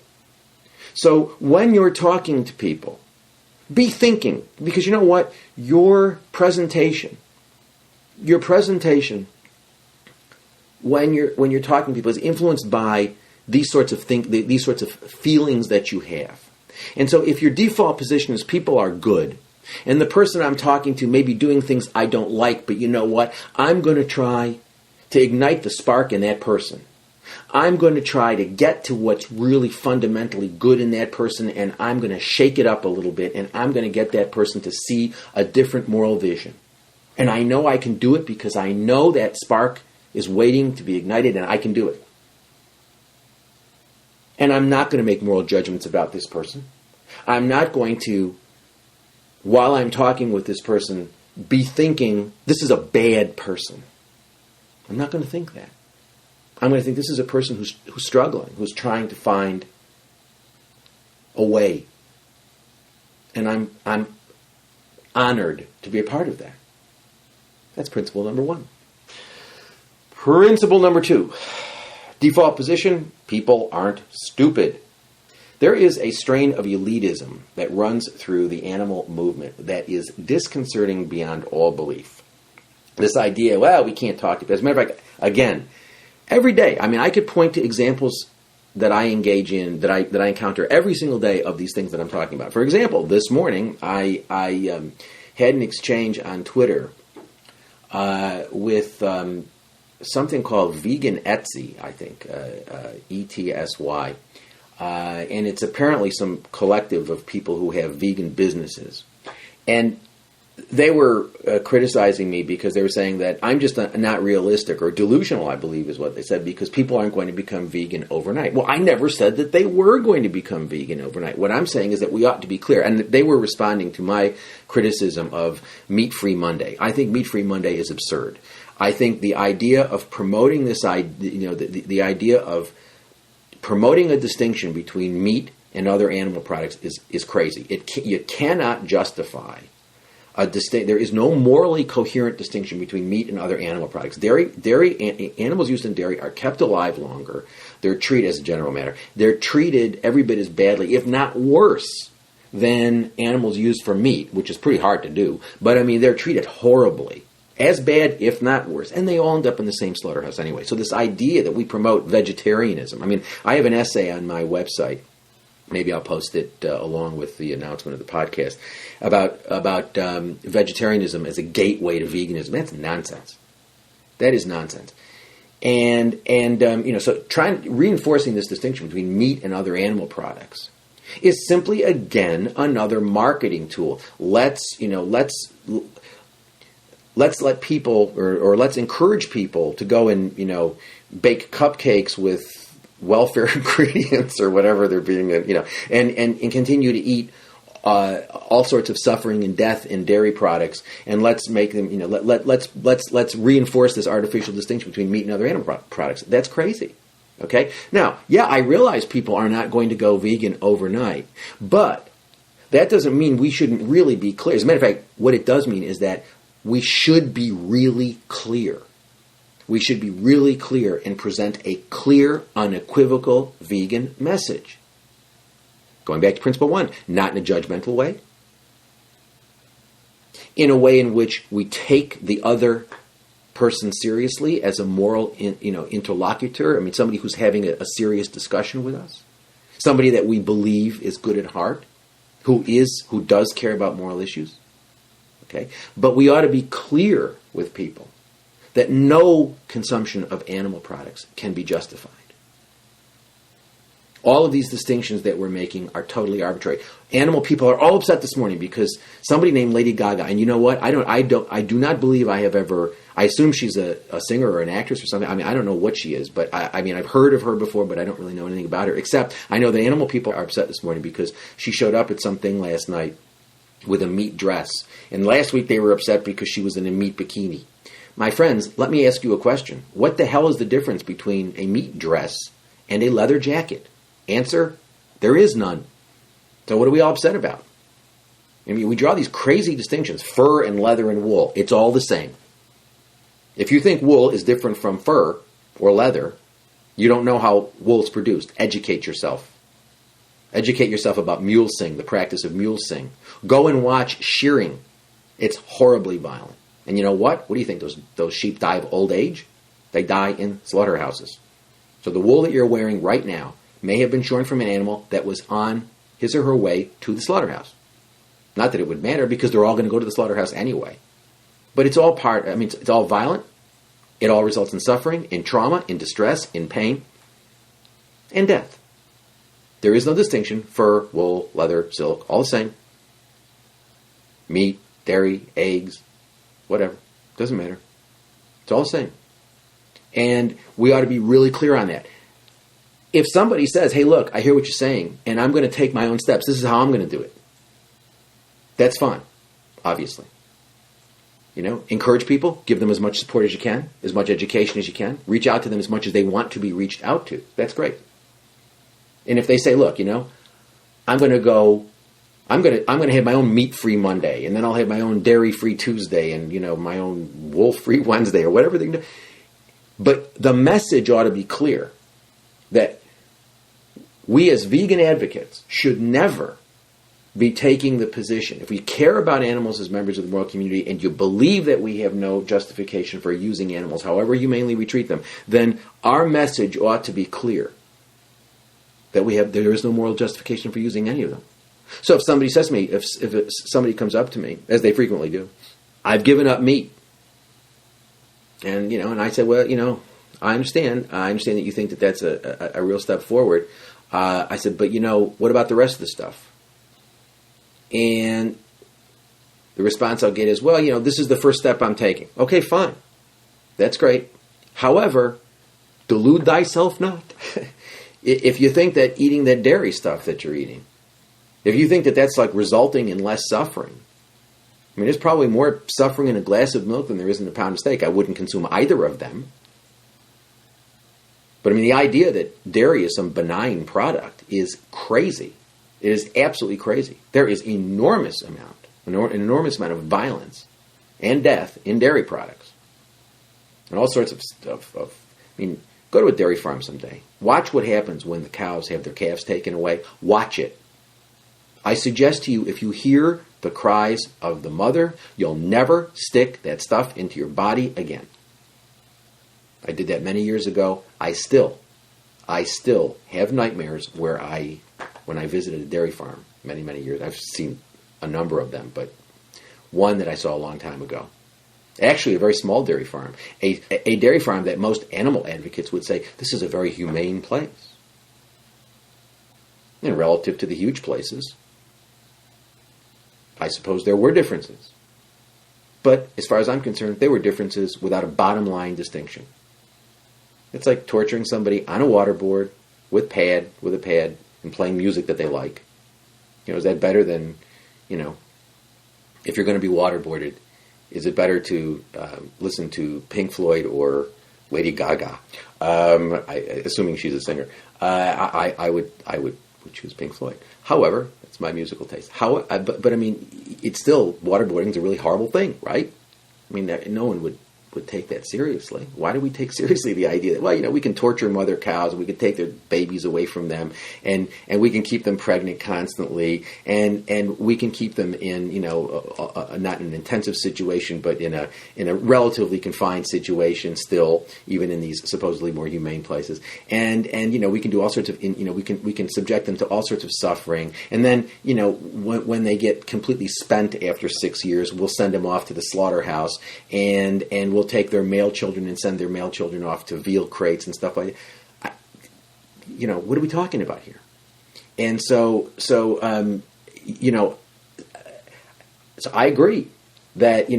So when you're talking to people, be thinking, because you know what? Your presentation when you're talking to people is influenced by these sorts of feelings that you have. And so if your default position is people are good, and the person I'm talking to may be doing things I don't like, but you know what? I'm going to try to ignite the spark in that person. I'm going to try to get to what's really fundamentally good in that person, and I'm going to shake it up a little bit, and I'm going to get that person to see a different moral vision. And I know I can do it because I know that spark is waiting to be ignited, and I can do it. And I'm not going to make moral judgments about this person. I'm not going to, while I'm talking with this person, be thinking, this is a bad person. I'm not going to think that. I'm going to think this is a person who's struggling, who's trying to find a way. And I'm honored to be a part of that. That's principle number 1. Principle number 2. Default position, people aren't stupid. There is a strain of elitism that runs through the animal movement that is disconcerting beyond all belief. This idea, well, we can't talk to people. As a matter of fact, again, every day, I could point to examples that I engage in, that I encounter every single day of these things that I'm talking about. For example, this morning, I had an exchange on Twitter with something called Vegan Etsy, I think, ETSY. And it's apparently some collective of people who have vegan businesses. And they were criticizing me because they were saying that I'm just not realistic, or delusional, I believe is what they said, because people aren't going to become vegan overnight. Well, I never said that they were going to become vegan overnight. What I'm saying is that we ought to be clear. And they were responding to my criticism of Meat-Free Monday. I think Meat-Free Monday is absurd. I think the idea of promoting this idea, the idea of promoting a distinction between meat and other animal products is crazy. You cannot justify there is no morally coherent distinction between meat and other animal products. Animals used in dairy are kept alive longer. They're treated, as a general matter, they're treated every bit as badly, if not worse, than animals used for meat, which is pretty hard to do. But they're treated horribly. As bad, if not worse. And they all end up in the same slaughterhouse anyway. So this idea that we promote vegetarianism, I have an essay on my website, maybe I'll post it along with the announcement of the podcast, about vegetarianism as a gateway to veganism. That's nonsense. That is nonsense. And so reinforcing this distinction between meat and other animal products is simply, again, another marketing tool. Let's let people, or let's encourage people to go and, bake cupcakes with welfare ingredients or whatever they're being, and continue to eat all sorts of suffering and death in dairy products, and let's make them, let's reinforce this artificial distinction between meat and other animal products. That's crazy. Okay? Now, yeah, I realize people are not going to go vegan overnight, but that doesn't mean we shouldn't really be clear. As a matter of fact, what it does mean is that we should be really clear. We should be really clear and present a clear, unequivocal vegan message. Going back to principle 1, not in a judgmental way. In a way in which we take the other person seriously as a moral interlocutor. Somebody who's having a serious discussion with us. Somebody that we believe is good at heart, who does care about moral issues. Okay? But we ought to be clear with people that no consumption of animal products can be justified. All of these distinctions that we're making are totally arbitrary. Animal people are all upset this morning because somebody named Lady Gaga, and you know what? I do not believe I have ever. I assume she's a singer or an actress or something. I don't know what she is, but I've heard of her before, but I don't really know anything about her. Except I know that animal people are upset this morning because she showed up at something last night with a meat dress, and last week they were upset because she was in a meat bikini. My friends, let me ask you a question. What the hell is the difference between a meat dress and a leather jacket? Answer, there is none. So what are we all upset about? We draw these crazy distinctions, fur and leather and wool. It's all the same. If you think wool is different from fur or leather, you don't know how wool is produced. Educate yourself. Educate yourself about mulesing, the practice of mulesing. Go and watch shearing. It's horribly violent. And you know what? What do you think? Those sheep die of old age? They die in slaughterhouses. So the wool that you're wearing right now may have been shorn from an animal that was on his or her way to the slaughterhouse. Not that it would matter, because they're all going to go to the slaughterhouse anyway. But it's all it's all violent. It all results in suffering, in trauma, in distress, in pain. and death. There is no distinction. Fur, wool, leather, silk, all the same. Meat, dairy, eggs, whatever. Doesn't matter. It's all the same. And we ought to be really clear on that. If somebody says, hey, look, I hear what you're saying, and I'm going to take my own steps, this is how I'm going to do it. That's fine, obviously. Encourage people, give them as much support as you can, as much education as you can, reach out to them as much as they want to be reached out to. That's great. And if they say, look, I'm going to have my own meat-free Monday, and then I'll have my own dairy-free Tuesday, and, my own wool-free Wednesday, or whatever they can do. But the message ought to be clear that we as vegan advocates should never be taking the position. If we care about animals as members of the moral community and you believe that we have no justification for using animals, however humanely we treat them, then our message ought to be clear that there is no moral justification for using any of them. So if somebody says to me, if somebody comes up to me, as they frequently do, I've given up meat. And, and I said, well, I understand. I understand that you think that that's a real step forward. I said, but, what about the rest of the stuff? And the response I'll get is, well, this is the first step I'm taking. Okay, fine. That's great. However, delude thyself not. If you think that eating that dairy stuff that you're eating, if you think that that's like resulting in less suffering, there's probably more suffering in a glass of milk than there is in a pound of steak. I wouldn't consume either of them. But the idea that dairy is some benign product is crazy. It is absolutely crazy. There is an enormous amount of violence and death in dairy products. And all sorts of stuff. Go to a dairy farm someday. Watch what happens when the cows have their calves taken away. Watch it. I suggest to you, if you hear the cries of the mother, you'll never stick that stuff into your body again. I did that many years ago. I still have nightmares when I visited a dairy farm many, many years. I've seen a number of them, but one that I saw a long time ago. Actually, a very small dairy farm. A dairy farm that most animal advocates would say, this is a very humane place. And relative to the huge places, I suppose there were differences. But as far as I'm concerned, there were differences without a bottom line distinction. It's like torturing somebody on a waterboard with a pad, and playing music that they like. Is that better than, if you're going to be waterboarded, is it better to listen to Pink Floyd or Lady Gaga? Assuming she's a singer, I would choose Pink Floyd. However, that's my musical taste. But it's still, waterboarding is a really horrible thing, right? No one would take that seriously. Why do we take seriously the idea that, we can torture mother cows, and we can take their babies away from them, and we can keep them pregnant constantly, and we can keep them in, not in an intensive situation, but in a relatively confined situation still, even in these supposedly more humane places. And we can do all sorts of, we can subject them to all sorts of suffering. And then, when they get completely spent after 6 years, we'll send them off to the slaughterhouse, and we'll take their male children and send their male children off to veal crates and stuff like that. What are we talking about here? And so I agree that,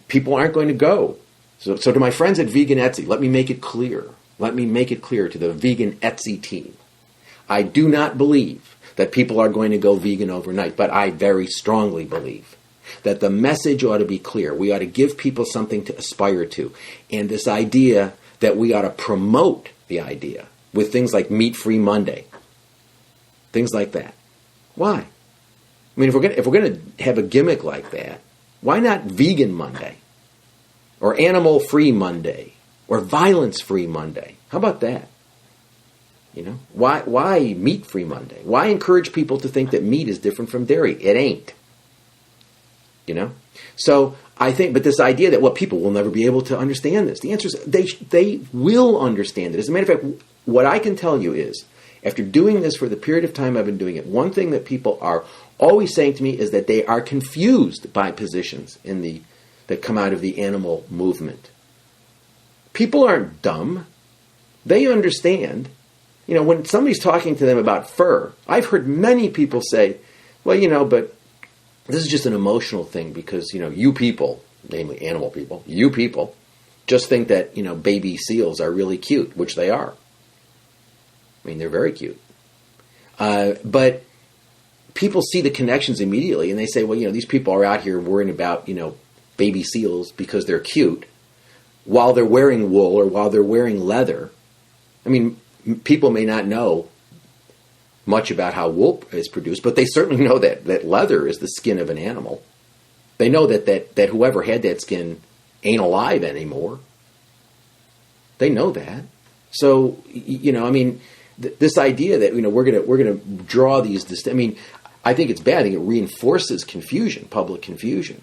people aren't going to go. So to my friends at Vegan Etsy, let me make it clear. Let me make it clear to the Vegan Etsy team. I do not believe that people are going to go vegan overnight, but I very strongly believe that the message ought to be clear. We ought to give people something to aspire to. And this idea that we ought to promote the idea with things like Meat-Free Monday, things like that. Why? If we're going to have a gimmick like that, why not Vegan Monday? Or Animal-Free Monday? Or Violence-Free Monday? How about that? Why Meat-Free Monday? Why encourage people to think that meat is different from dairy? It ain't. So I think, but this idea that, people will never be able to understand this. The answer is they will understand it. As a matter of fact, what I can tell you is, after doing this for the period of time I've been doing it, one thing that people are always saying to me is that they are confused by positions that come out of the animal movement. People aren't dumb. They understand when somebody's talking to them about fur, I've heard many people say, well, but this is just an emotional thing because, you people, namely animal people, you people, just think that, baby seals are really cute, which they are. I mean, they're very cute. But people see the connections immediately and they say, well, these people are out here worrying about, baby seals because they're cute while they're wearing wool or while they're wearing leather. I mean, people may not know much about how wool is produced, but they certainly know that leather is the skin of an animal. They know that whoever had that skin ain't alive anymore. They know that. So, this idea that, we're going to draw these, I think it's bad. I think it reinforces confusion, public confusion.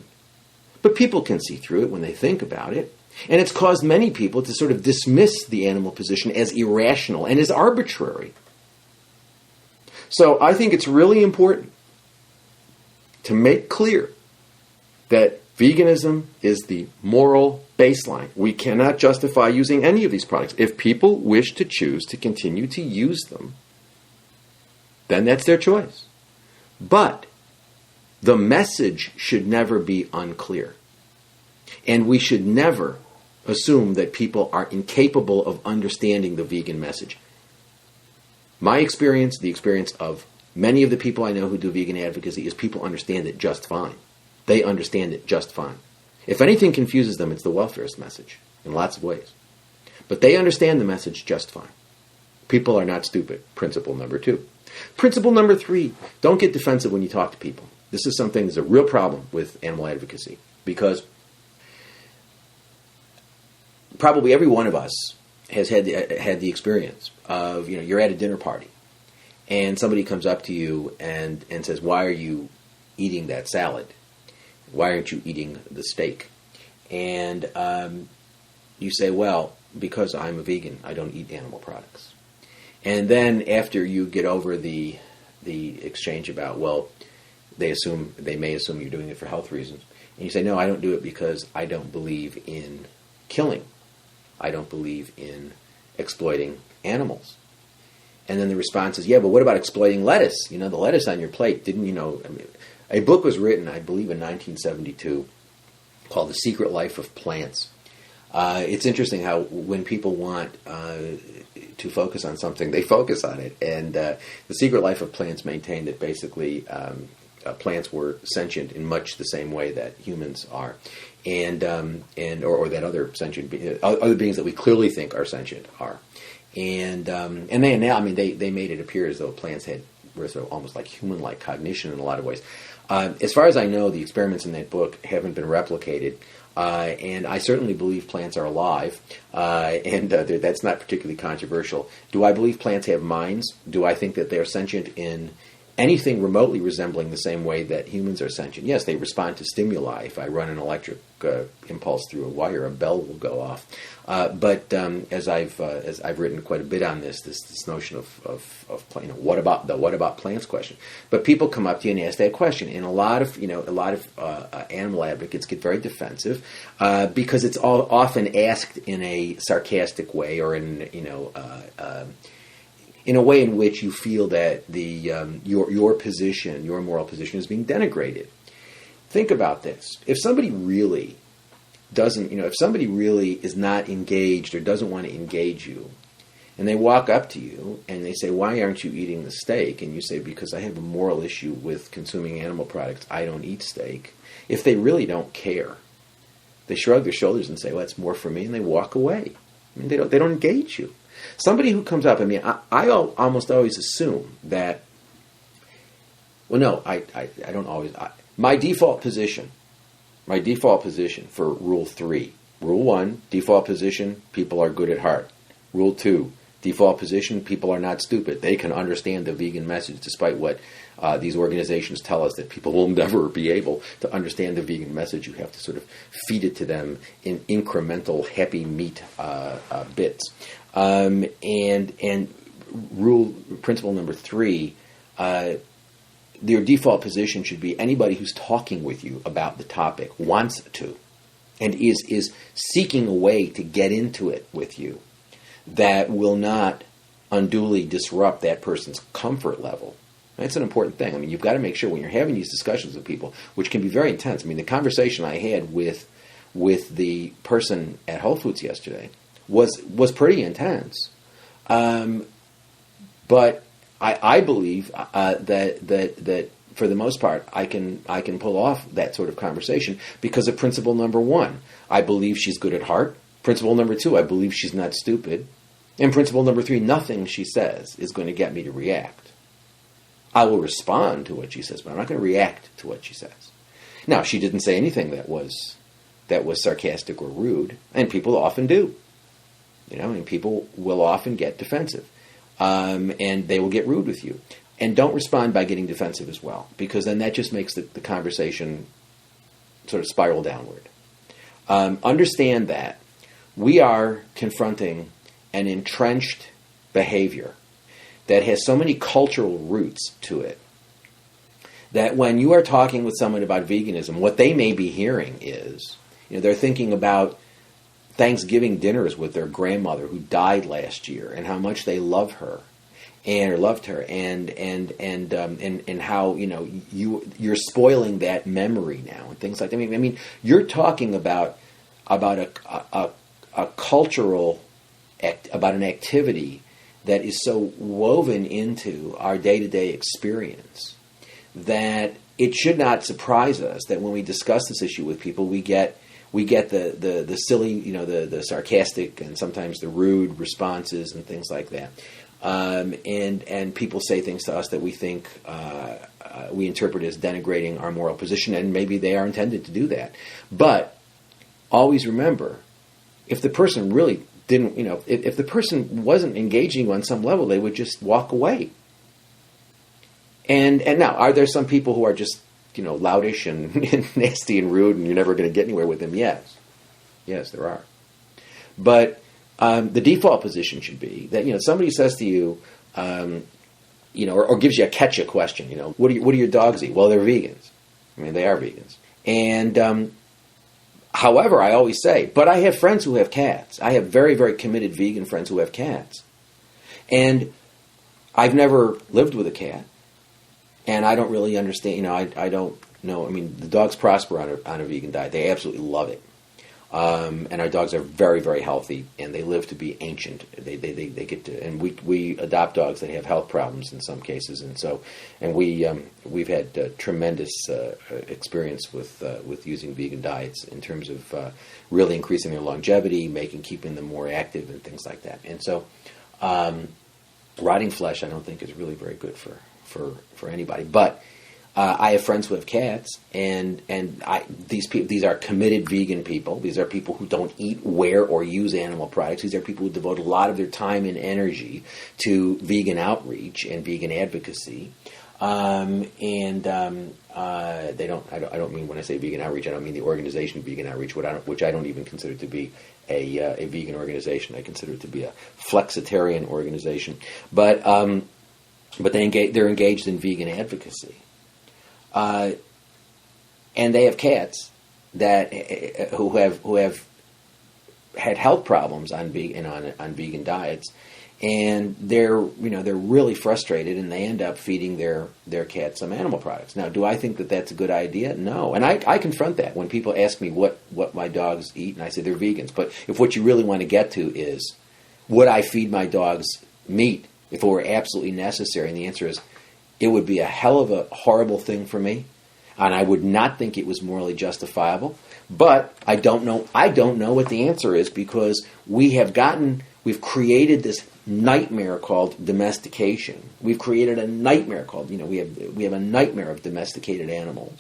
But people can see through it when they think about it. And it's caused many people to sort of dismiss the animal position as irrational and as arbitrary. So I think it's really important to make clear that veganism is the moral baseline. We cannot justify using any of these products. If people wish to choose to continue to use them, then that's their choice. But the message should never be unclear. And we should never assume that people are incapable of understanding the vegan message. My experience, the experience of many of the people I know who do vegan advocacy, is people understand it just fine. They understand it just fine. If anything confuses them, it's the welfarist message in lots of ways. But they understand the message just fine. People are not stupid. Principle number 2. Principle number 3, don't get defensive when you talk to people. This is something that's a real problem with animal advocacy because probably every one of us has had the experience of, you're at a dinner party and somebody comes up to you and says, why are you eating that salad? Why aren't you eating the steak? And you say, well, because I'm a vegan, I don't eat animal products. And then after you get over the exchange about, well, they may assume you're doing it for health reasons. And you say, no, I don't do it because I don't believe in killing. I don't believe in exploiting animals. And then the response is, yeah, but what about exploiting lettuce? The lettuce on your plate, didn't you know? A book was written, I believe, in 1972 called The Secret Life of Plants. It's interesting how when people want to focus on something, they focus on it. And The Secret Life of Plants maintained that basically plants were sentient in much the same way that humans are, or that other sentient other beings that we clearly think are sentient are. And they made it appear as though plants were sort of almost like human-like cognition in a lot of ways. As far as I know, the experiments in that book haven't been replicated. And I certainly believe plants are alive, and that's not particularly controversial. Do I believe plants have minds? Do I think that they are sentient in anything remotely resembling the same way that humans are sentient? Yes, they respond to stimuli. If I run an electric impulse through a wire, a bell will go off. But as I've written quite a bit on this notion of what about plants question. But people come up to you and ask that question, and a lot of animal advocates get very defensive because it's often asked in a sarcastic way or in a way in which you feel that your position, your moral position, is being denigrated. Think about this: if somebody really if somebody really is not engaged or doesn't want to engage you, and they walk up to you and they say, why aren't you eating the steak? And you say, because I have a moral issue with consuming animal products, I don't eat steak. If they really don't care, they shrug their shoulders and say, well, that's more for me, and they walk away. They don't engage you. Somebody who comes up, I almost always assume that, well, no, I don't always. My default position for Rule 3. Rule 1, default position, people are good at heart. Rule 2, default position, people are not stupid. They can understand the vegan message, despite what these organizations tell us that people will never be able to understand the vegan message. You have to sort of feed it to them in incremental happy meat bits. And principle number 3, their default position should be anybody who's talking with you about the topic wants to and is seeking a way to get into it with you that will not unduly disrupt that person's comfort level. That's an important thing. I mean, you've got to make sure when you're having these discussions with people, which can be very intense. I mean, the conversation I had with the person at Whole Foods yesterday was pretty intense. But I believe that for the most part, I can pull off that sort of conversation because of principle number one. I believe she's good at heart. Principle number two, I believe she's not stupid. And principle number three, nothing she says is going to get me to react. I will respond to what she says, but I'm not going to react to what she says. Now, she didn't say anything that was sarcastic or rude, and people often do. And people will often get defensive, and they will get rude with you. And don't respond by getting defensive as well, because then that just makes the conversation sort of spiral downward. Understand that we are confronting an entrenched behavior that has so many cultural roots to it that when you are talking with someone about veganism, what they may be hearing is, they're thinking about Thanksgiving dinners with their grandmother who died last year and how much they loved her and how you're spoiling that memory now and things like that. I mean, you're talking about a cultural about an activity that is so woven into our day-to-day experience that it should not surprise us that when we discuss this issue with people, we get the silly, the sarcastic and sometimes the rude responses and things like that. And people say things to us that we think we interpret as denigrating our moral position, and maybe they are intended to do that. But always remember, if the person really didn't, if the person wasn't engaging you on some level, they would just walk away. And now, are there some people who are just, loutish and nasty and rude, and you're never going to get anywhere with them? Yes, there are. But the default position should be that somebody says to you, or gives you a catch-a question. What do your dogs eat? Well, they're vegans. I mean, they are vegans. And however, I always say, but I have friends who have cats. I have very, very committed vegan friends who have cats. And I've never lived with a cat. And I don't really understand, I don't know. I mean, the dogs prosper on a vegan diet. They absolutely love it. And our dogs are very, very healthy, and they live to be ancient. They get to, and we adopt dogs that have health problems in some cases, and we've had tremendous experience with using vegan diets in terms of really increasing their longevity, keeping them more active, and things like that. And so, rotting flesh, I don't think is really very good for anybody. But I have friends who have cats, and these are committed vegan people. These are people who don't eat, wear, or use animal products. These are people who devote a lot of their time and energy to vegan outreach and vegan advocacy. They don't. I don't mean, when I say vegan outreach, I don't mean the organization Vegan Outreach, which I don't even consider to be a vegan organization. I consider it to be a flexitarian organization. But they're engaged in vegan advocacy. And they have cats that who have had health problems on vegan diets, and they're really frustrated, and they end up feeding their cat some animal products. Now, do I think that that's a good idea? No, and I confront that when people ask me what my dogs eat, and I say they're vegans. But if what you really want to get to is, would I feed my dogs meat if it were absolutely necessary? And the answer is, it would be a hell of a horrible thing for me, and I would not think it was morally justifiable. But I don't know what the answer is, because we've created this nightmare called domestication. We've created a nightmare called, we have a nightmare of domesticated animals.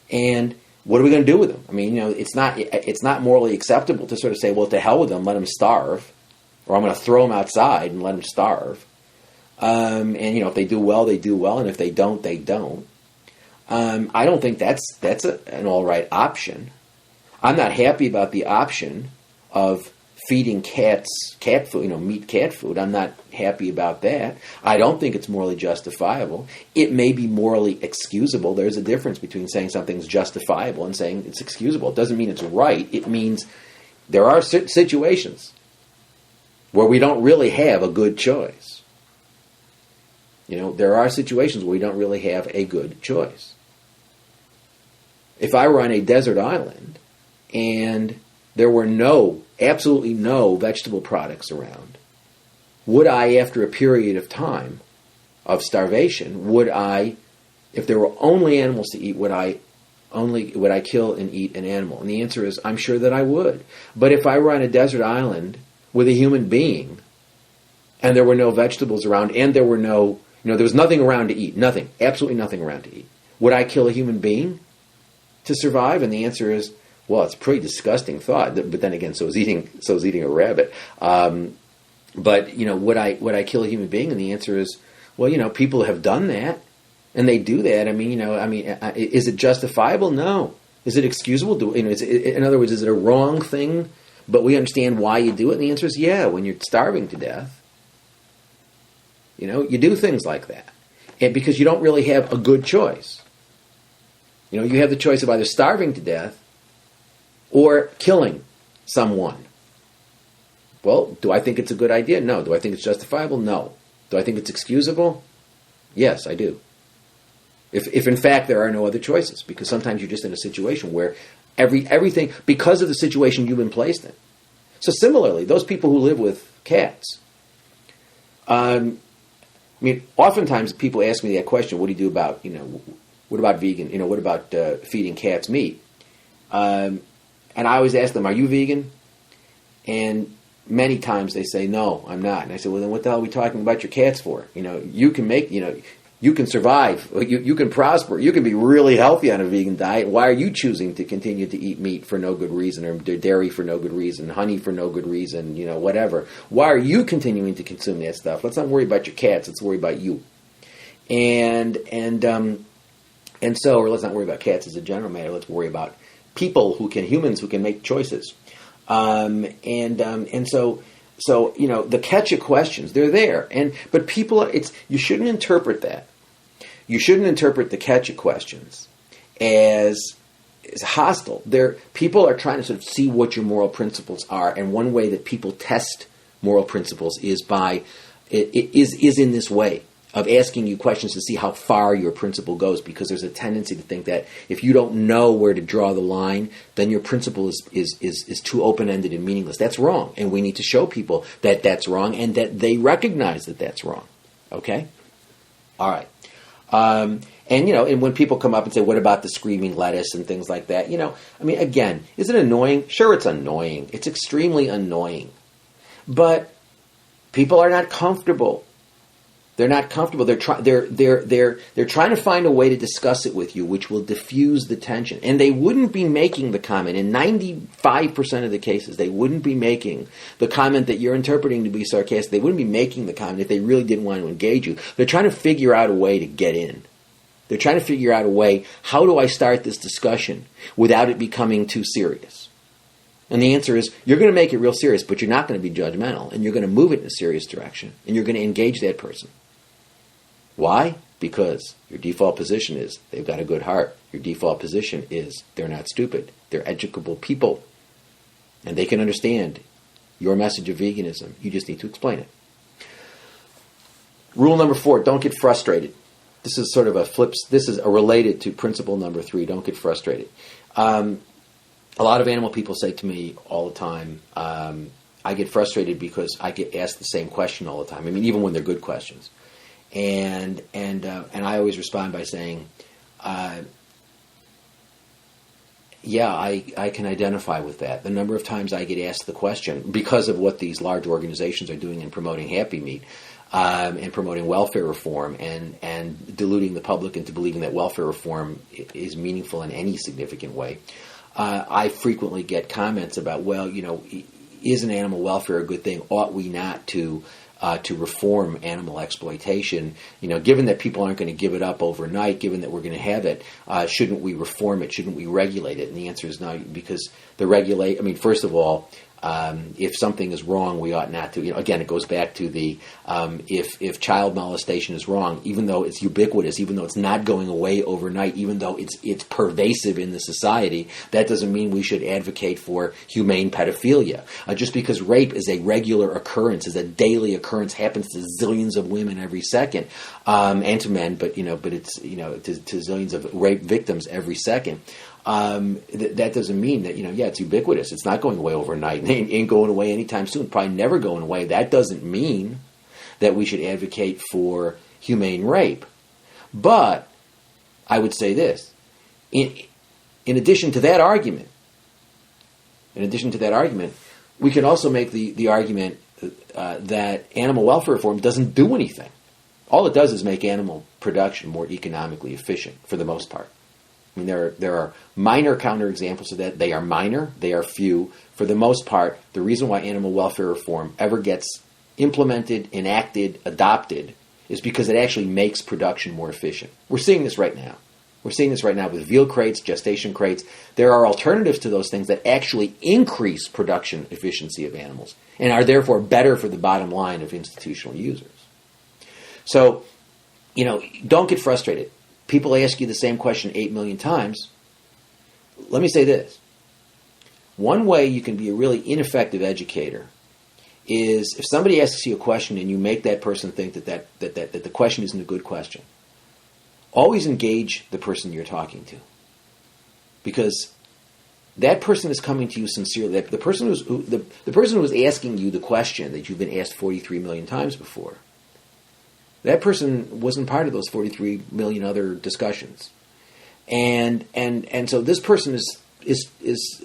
And what are we going to do with them? I mean, it's not morally acceptable to sort of say, well, to hell with them, let them starve, or I'm going to throw them outside and let them starve. And if they do well, they do well, and if they don't, they don't. I don't think that's an all right option. I'm not happy about the option of feeding cats cat food, meat cat food. I'm not happy about that. I don't think it's morally justifiable. It may be morally excusable. There's a difference between saying something's justifiable and saying it's excusable. It doesn't mean it's right. It means there are situations where we don't really have a good choice. You know, there are situations where we don't really have a good choice. If I were on a desert island and there were absolutely no vegetable products around, would I, after a period of time of starvation, if there were only animals to eat, would I kill and eat an animal? And the answer is, I'm sure that I would. But if I were on a desert island with a human being, and there were no vegetables around, and there was nothing around to eat, nothing, absolutely nothing around to eat, would I kill a human being to survive? And the answer is, well, it's a pretty disgusting thought. But then again, so is eating a rabbit. But would I kill a human being? And the answer is, well, people have done that, and they do that. Is it justifiable? No. Is it excusable? In other words, is it a wrong thing? But we understand why you do it. And the answer is, yeah. When you're starving to death, you do things like that, and because you don't really have a good choice. You have the choice of either starving to death or killing someone. Well, do I think it's a good idea? No. Do I think it's justifiable? No. Do I think it's excusable? Yes, I do. If in fact there are no other choices, because sometimes you're just in a situation where everything, because of the situation you've been placed in. So similarly, those people who live with cats, oftentimes people ask me that question, what do you do about, what about vegan, what about feeding cats meat? And I always ask them, are you vegan? And many times they say, no, I'm not. And I say, well, then what the hell are we talking about your cats for? You can make, you can survive, you can prosper, you can be really healthy on a vegan diet. Why are you choosing to continue to eat meat for no good reason, or dairy for no good reason, honey for no good reason, whatever? Why are you continuing to consume that stuff? Let's not worry about your cats, let's worry about you. Or let's not worry about cats as a general matter, let's worry about humans who can make choices. So the catch-a questions, they're there. But people, you shouldn't interpret that. You shouldn't interpret the catch-a questions as hostile. People are trying to sort of see what your moral principles are, and one way that people test moral principles is in this way of asking you questions to see how far your principle goes, because there's a tendency to think that if you don't know where to draw the line, then your principle is too open-ended and meaningless. That's wrong, and we need to show people that that's wrong and that they recognize that that's wrong. Okay? All right. And when people come up and say, what about the screaming lettuce and things like that, again, is it annoying? Sure, it's annoying. It's extremely annoying. But people are not comfortable. They're not comfortable. They're trying to find a way to discuss it with you, which will diffuse the tension. And they wouldn't be making the comment in 95% of the cases. They wouldn't be making the comment that you're interpreting to be sarcastic. They wouldn't be making the comment if they really didn't want to engage you. They're trying to figure out a way to get in. They're trying to figure out a way. How do I start this discussion without it becoming too serious? And the answer is, you're going to make it real serious, but you're not going to be judgmental, and you're going to move it in a serious direction, and you're going to engage that person. Why? Because your default position is they've got a good heart. Your default position is they're not stupid. They're educable people. And they can understand your message of veganism. You just need to explain it. Rule number 4, don't get frustrated. This is sort of this is related to principle number 3, don't get frustrated. A lot of animal people say to me all the time, I get frustrated because I get asked the same question all the time. Even when they're good questions. And I always respond by saying, yeah, I can identify with that. The number of times I get asked the question, because of what these large organizations are doing in promoting Happy Meat, and promoting welfare reform, and deluding the public into believing that welfare reform is meaningful in any significant way, I frequently get comments about, well, isn't animal welfare a good thing? Ought we not to reform animal exploitation? Given that people aren't going to give it up overnight, given that we're going to have it, shouldn't we reform it? Shouldn't we regulate it? And the answer is no, because first of all, if something is wrong, we ought not to. Again, it goes back to the if child molestation is wrong, even though it's ubiquitous, even though it's not going away overnight, even though it's pervasive in the society, that doesn't mean we should advocate for humane pedophilia. Just because rape is a regular occurrence, is a daily occurrence, happens to zillions of women every second, and to men, but it's to zillions of rape victims every second. That doesn't mean that, it's ubiquitous. It's not going away overnight. And ain't going away anytime soon. Probably never going away. That doesn't mean that we should advocate for humane rape. But I would say this. In addition to that argument, we can also make the argument that animal welfare reform doesn't do anything. All it does is make animal production more economically efficient for the most part. I mean, there are minor counterexamples of that. They are minor. They are few. For the most part, the reason why animal welfare reform ever gets implemented, enacted, adopted, is because it actually makes production more efficient. We're seeing this right now. We're seeing this right now with veal crates, gestation crates. There are alternatives to those things that actually increase production efficiency of animals and are therefore better for the bottom line of institutional users. So, don't get frustrated. People ask you the same question 8 million times. Let me say this. One way you can be a really ineffective educator is if somebody asks you a question and you make that person think that the question isn't a good question. Always engage the person you're talking to. Because that person is coming to you sincerely. The person who was asking you the question that you've been asked 43 million times before, that person wasn't part of those 43 million other discussions. And so this person is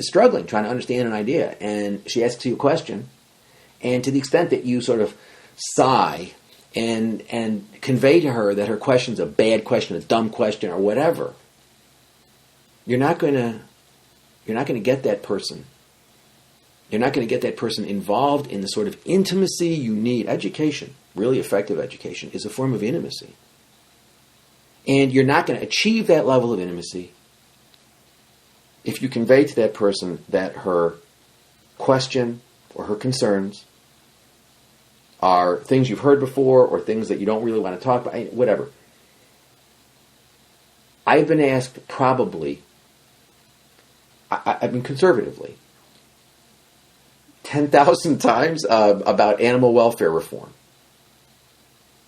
struggling, trying to understand an idea. And she asks you a question. And to the extent that you sort of sigh and convey to her that her question's a bad question, a dumb question, or whatever, you're not going to get that person. You're not going to get that person involved in the sort of intimacy you need. Education, really effective education, is a form of intimacy. And you're not going to achieve that level of intimacy if you convey to that person that her question or her concerns are things you've heard before or things that you don't really want to talk about, whatever. I've been asked probably, I mean conservatively, 10,000 times about animal welfare reform.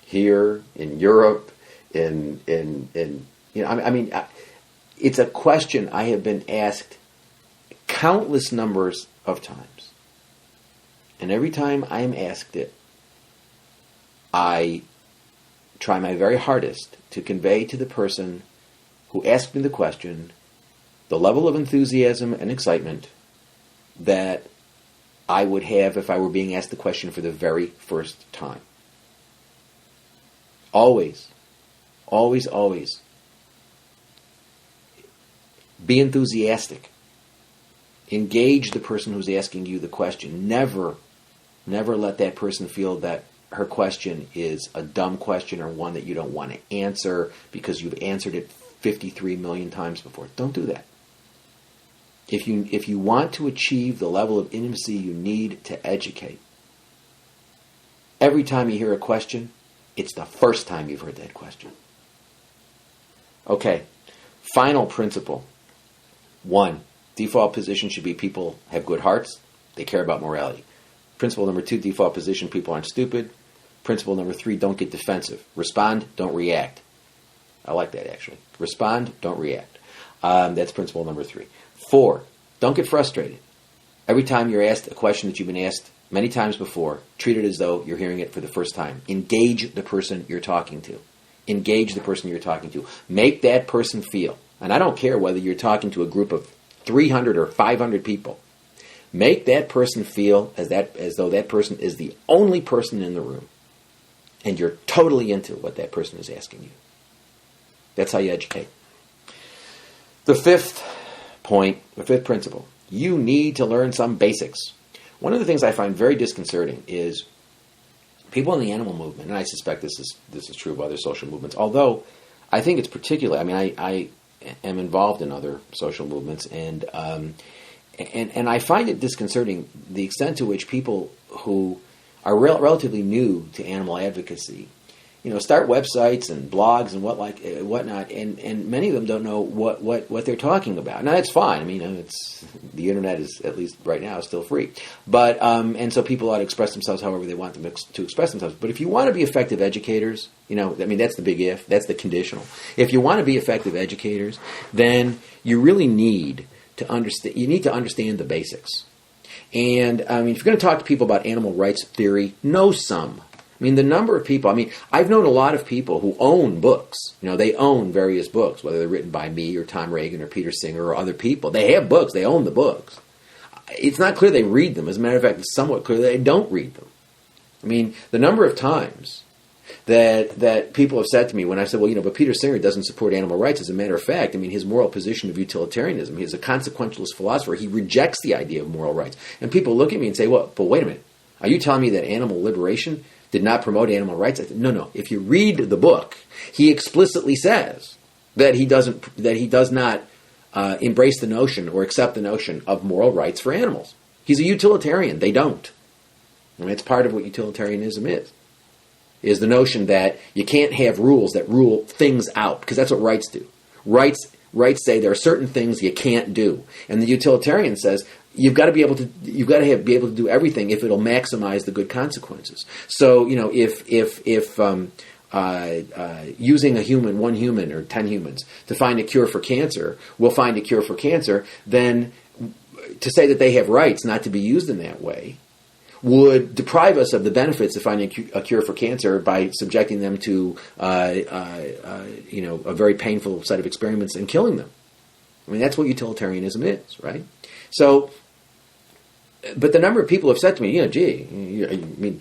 Here, in Europe, it's a question I have been asked countless numbers of times. And every time I am asked it, I try my very hardest to convey to the person who asked me the question the level of enthusiasm and excitement that I would have if I were being asked the question for the very first time. Always, always, always be enthusiastic. Engage the person who's asking you the question. Never let that person feel that her question is a dumb question or one that you don't want to answer because you've answered it 53 million times before. Don't do that. If you want to achieve the level of intimacy you need to educate, every time you hear a question, it's the first time you've heard that question. Okay, final principle. 1, default position should be people have good hearts. They care about morality. Principle number 2, default position, people aren't stupid. Principle number 3, don't get defensive. Respond, don't react. I like that, actually. Respond, don't react. That's principle number 3. 4, don't get frustrated. Every time you're asked a question that you've been asked many times before, treat it as though you're hearing it for the first time. Engage the person you're talking to. Engage the person you're talking to. Make that person feel, and I don't care whether you're talking to a group of 300 or 500 people, make that person feel as though that person is the only person in the room, and you're totally into what that person is asking you. That's how you educate. The fifth principle, you need to learn some basics. One of the things I find very disconcerting is people in the animal movement, and I suspect this is true of other social movements, although I think it's particular. I mean, I am involved in other social movements, and And I find it disconcerting the extent to which people who are relatively new to animal advocacy, start websites and blogs and whatnot, and many of them don't know what they're talking about. Now that's fine. I mean, it's the internet is, at least right now, still free, but and so people ought to express themselves however they want them to express themselves. But if you want to be effective educators, that's the big if, that's the conditional. If you want to be effective educators, then you really need to understand. You need to understand the basics. And I mean, if you're going to talk to people about animal rights theory, know some. I mean, the number of people, I've known a lot of people who own books. They own various books, whether they're written by me or Tom Reagan or Peter Singer or other people. They have books. They own the books. It's not clear they read them. As a matter of fact, it's somewhat clear they don't read them. I mean, the number of times that people have said to me when I said, but Peter Singer doesn't support animal rights. As a matter of fact, his moral position of utilitarianism, he's a consequentialist philosopher. He rejects the idea of moral rights. And people look at me and say, well, but wait a minute. Are you telling me that animal liberation did not promote animal rights? I said, no. If you read the book, he explicitly says that he does not embrace the notion or accept the notion of moral rights for animals. He's a utilitarian. They don't. It's part of what utilitarianism is the notion that you can't have rules that rule things out, because that's what rights do. Rights say there are certain things you can't do, and the utilitarian says you've got to be able to do everything if it'll maximize the good consequences. So if using one human or 10 humans to find a cure for cancer will find a cure for cancer, then to say that they have rights not to be used in that way would deprive us of the benefits of finding a cure for cancer by subjecting them to a very painful set of experiments and killing them. That's what utilitarianism is, right? So, but the number of people have said to me,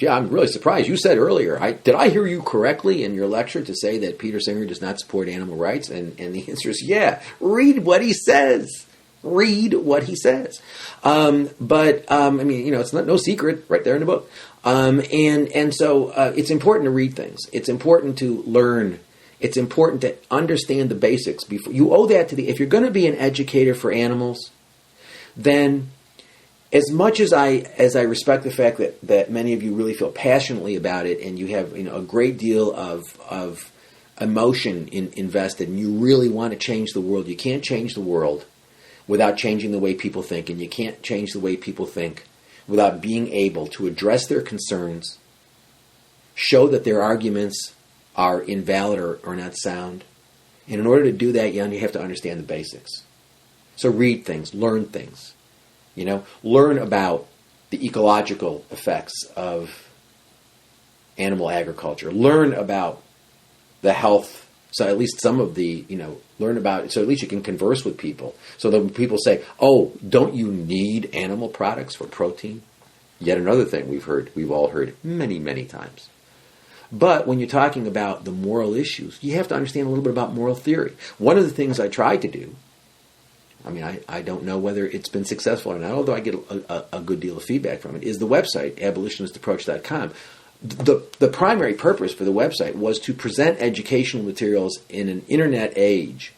I'm really surprised. You said earlier, did I hear you correctly in your lecture to say that Peter Singer does not support animal rights? And the answer is, yeah, read what he says. Read what he says. It's no secret right there in the book. So it's important to read things. It's important to learn. It's important to understand the basics before you owe that to if you're going to be an educator for animals, then as much as I respect the fact that many of you really feel passionately about it and you have a great deal of emotion invested and you really want to change the world, you can't change the world without changing the way people think, and you can't change the way people think without being able to address their concerns, show that their arguments are invalid or not sound. And in order to do that, you have to understand the basics. So read things, learn things. Learn about the ecological effects of animal agriculture. Learn about the health. So at least some of the, learn about it. So at least you can converse with people. So that when people say, oh, don't you need animal products for protein? Yet another thing we've all heard many, many times. But when you're talking about the moral issues, you have to understand a little bit about moral theory. One of the things I tried to do, I don't know whether it's been successful or not, although I get a good deal of feedback from it, is the website, abolitionistapproach.com. The primary purpose for the website was to present educational materials in an internet age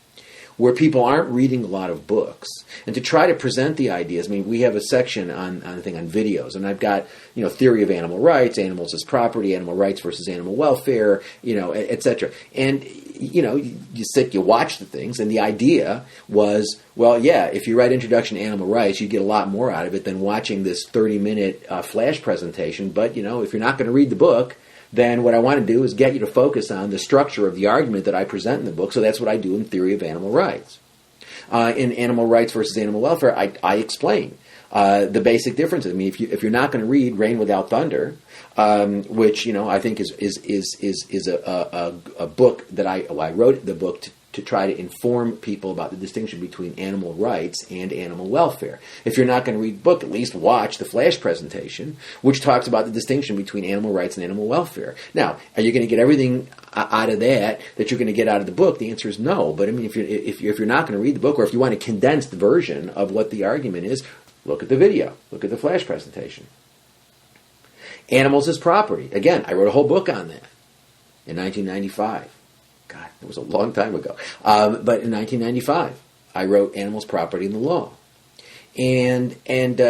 where people aren't reading a lot of books, and to try to present the ideas. We have a section on videos, and I've got theory of animal rights, animals as property, animal rights versus animal welfare, etc. And you watch the things, and the idea was, well, yeah, if you write Introduction to Animal Rights, you get a lot more out of it than watching this 30-minute flash presentation. But if you're not going to read the book, then what I want to do is get you to focus on the structure of the argument that I present in the book. So that's what I do in Theory of Animal Rights. In Animal Rights versus Animal Welfare, I explain the basic differences. If you're not going to read Rain Without Thunder, which I think is a book that I wrote the book to try to inform people about the distinction between animal rights and animal welfare. If you're not going to read the book, at least watch the flash presentation, which talks about the distinction between animal rights and animal welfare. Now, are you going to get everything out of that you're going to get out of the book? The answer is no. But if you're not going to read the book, or if you want a condensed version of what the argument is, look at the video. Look at the flash presentation. Animals as property. Again, I wrote a whole book on that in 1995. God, it was a long time ago. But in 1995, I wrote Animals, Property, and the Law. It's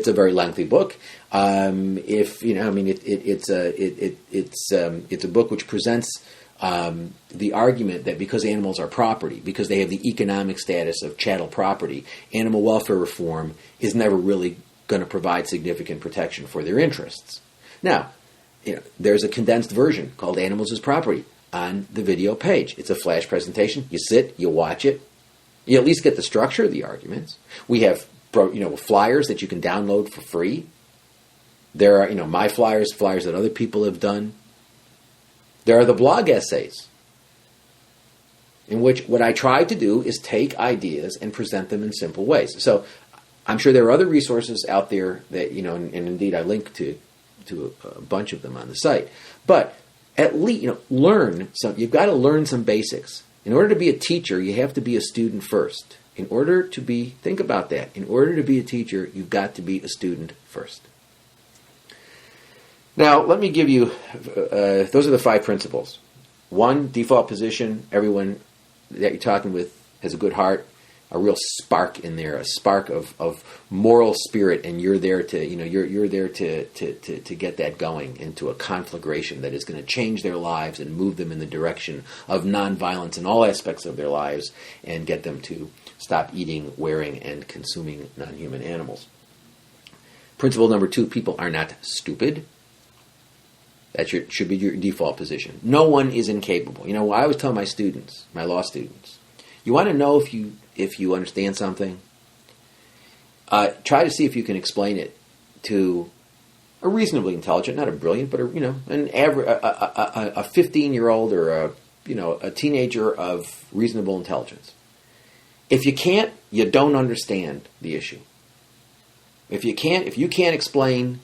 a very lengthy book. It's a book which presents the argument that because animals are property, because they have the economic status of chattel property, animal welfare reform is never really going to provide significant protection for their interests. Now, there's a condensed version called Animals as Property on the video page. It's a flash presentation. You sit, you watch it. You at least get the structure of the arguments. We have flyers that you can download for free. There are my flyers that other people have done. There are the blog essays, in which what I try to do is take ideas and present them in simple ways. So I'm sure there are other resources out there that, and indeed I link to a bunch of them on the site. But at least, learn some. You've got to learn some basics. In order to be a teacher, you have to be a student first. Think about that. In order to be a teacher, you've got to be a student first. Now, let me give you, those are the 5 principles. 1, default position. Everyone that you're talking with has a good heart, a real spark in there, a spark of moral spirit, and you're there to, you're there to get that going into a conflagration that is going to change their lives and move them in the direction of nonviolence in all aspects of their lives and get them to stop eating, wearing, and consuming non-human animals. Principle number 2, people are not stupid. That should be your default position. No one is incapable. I always tell my students, my law students, you want to know if you understand something? Try to see if you can explain it to a reasonably intelligent, not a brilliant, but an average, a 15-year-old or a teenager of reasonable intelligence. If you can't, you don't understand the issue. If you can't explain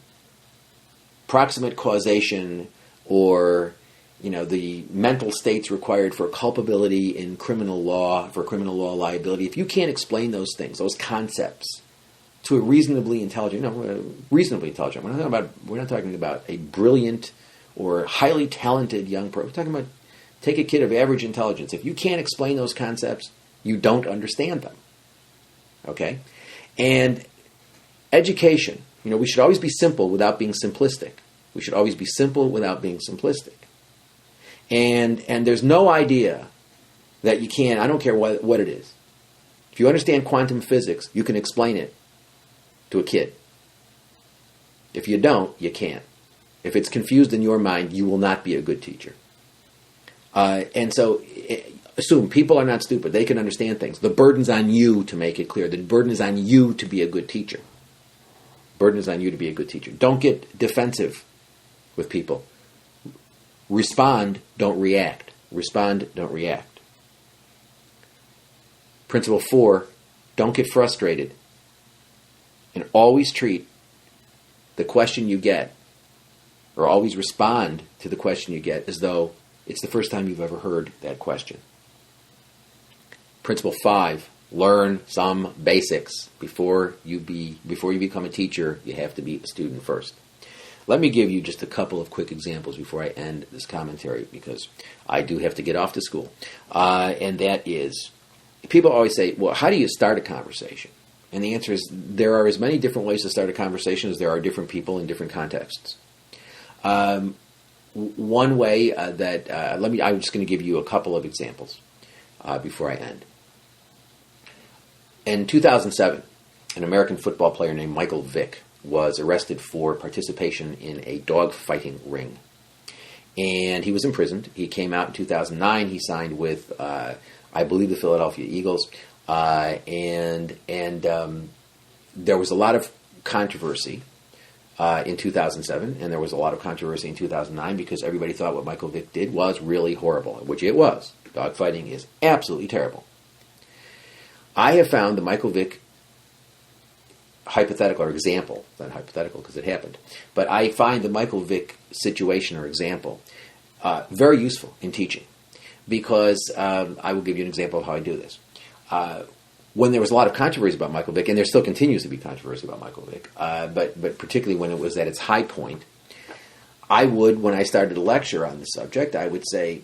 proximate causation or the mental states required for culpability in criminal law, for criminal law liability, if you can't explain those things, those concepts, to a reasonably intelligent, we're not talking about a brilliant or highly talented young person. We're talking about take a kid of average intelligence. If you can't explain those concepts, you don't understand them. Okay? And education. We should always be simple without being simplistic. We should always be simple without being simplistic. And there's no idea that you can, I don't care what it is. If you understand quantum physics, you can explain it to a kid. If you don't, you can't. If it's confused in your mind, you will not be a good teacher. And so assume people are not stupid. They can understand things. The burden's on you to make it clear. The burden is on you to be a good teacher. Burden is on you to be a good teacher. Don't get defensive with people. Respond, don't react. Respond, don't react. Principle 4, don't get frustrated. And always treat the question you get, or always respond to the question you get as though it's the first time you've ever heard that question. Principle 5, learn some basics. Before you become a teacher, you have to be a student first. Let me give you just a couple of quick examples before I end this commentary, because I do have to get off to school. And that is, people always say, well, how do you start a conversation? And the answer is, there are as many different ways to start a conversation as there are different people in different contexts. One way I'm just going to give you a couple of examples before I end. In 2007, an American football player named Michael Vick was arrested for participation in a dog fighting ring. And he was imprisoned. He came out in 2009. He signed with, I believe, the Philadelphia Eagles. And there was a lot of controversy in 2007, and there was a lot of controversy in 2009 because everybody thought what Michael Vick did was really horrible, which it was. Dog fighting is absolutely terrible. I have found the Michael Vick hypothetical or example, not hypothetical because it happened, but I find the Michael Vick situation or example very useful in teaching, because I will give you an example of how I do this. When there was a lot of controversy about Michael Vick, and there still continues to be controversy about Michael Vick, but particularly when it was at its high point, I would, when I started a lecture on the subject, I would say,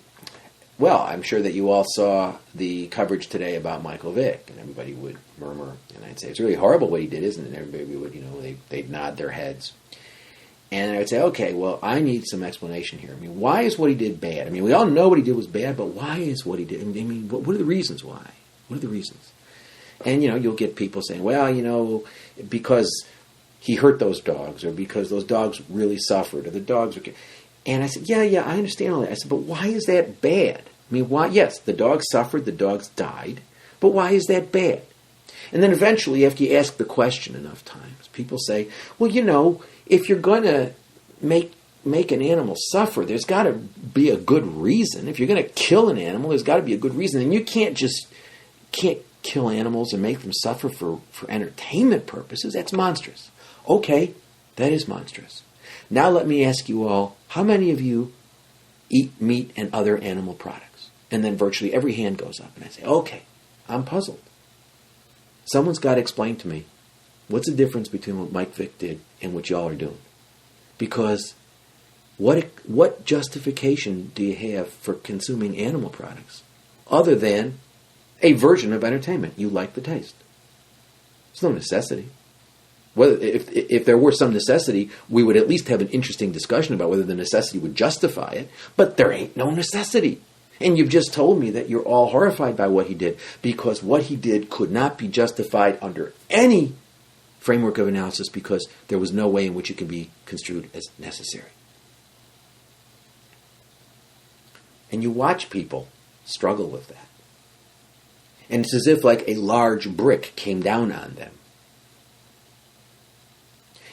well, I'm sure that you all saw the coverage today about Michael Vick, and everybody would murmur, and I'd say, it's really horrible what he did, isn't it? And everybody would, they'd nod their heads. And I would say, okay, well, I need some explanation here. I mean, why is what he did bad? I mean, we all know what he did was bad, but why is what he did? I mean, what are the reasons why? What are the reasons? And, you'll get people saying, well, because he hurt those dogs, or because those dogs really suffered, or the dogs were... And I said, yeah, I understand all that. I said, but why is that bad? I mean, why? Yes, the dogs suffered, the dogs died, but why is that bad? And then eventually, after you ask the question enough times, people say, well, if you're going to make an animal suffer, there's got to be a good reason. If you're going to kill an animal, there's got to be a good reason. And you can't kill animals and make them suffer for entertainment purposes. That's monstrous. Okay, that is monstrous. Now let me ask you all, how many of you eat meat and other animal products? And then virtually every hand goes up. And I say, okay, I'm puzzled. Someone's got to explain to me, what's the difference between what Mike Vick did and what y'all are doing? Because what justification do you have for consuming animal products other than a version of entertainment? You like the taste. There's no necessity. Whether if there were some necessity, we would at least have an interesting discussion about whether the necessity would justify it. But there ain't no necessity. And you've just told me that you're all horrified by what he did, because what he did could not be justified under any framework of analysis, because there was no way in which it could be construed as necessary. And you watch people struggle with that. And it's as if like a large brick came down on them.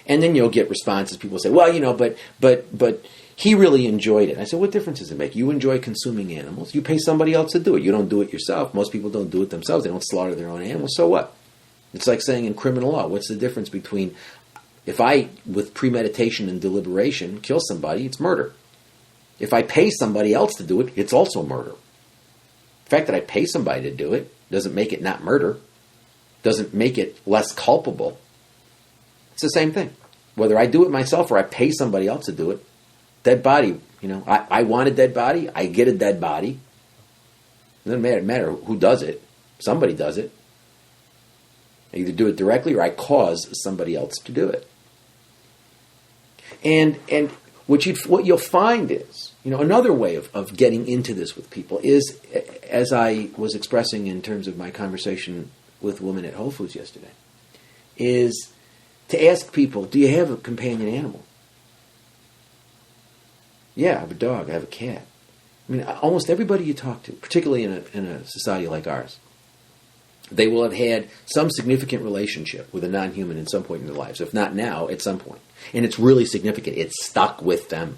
And then you'll get responses. People say, well, but he really enjoyed it. And I said, what difference does it make? You enjoy consuming animals. You pay somebody else to do it. You don't do it yourself. Most people don't do it themselves. They don't slaughter their own animals. So what? It's like saying in criminal law, what's the difference between if I, with premeditation and deliberation, kill somebody, it's murder. If I pay somebody else to do it, it's also murder. The fact that I pay somebody to do it doesn't make it not murder. Doesn't make it less culpable. It's the same thing. Whether I do it myself or I pay somebody else to do it, dead body, I want a dead body, I get a dead body. It doesn't matter who does it. Somebody does it. I either do it directly or I cause somebody else to do it. And what you'll find is, another way of getting into this with people is, as I was expressing in terms of my conversation with a woman at Whole Foods yesterday, is to ask people, do you have a companion animal? Yeah, I have a dog, I have a cat. I mean, almost everybody you talk to, particularly in a society like ours, they will have had some significant relationship with a non-human at some point in their lives. If not now, at some point. And it's really significant. It's stuck with them.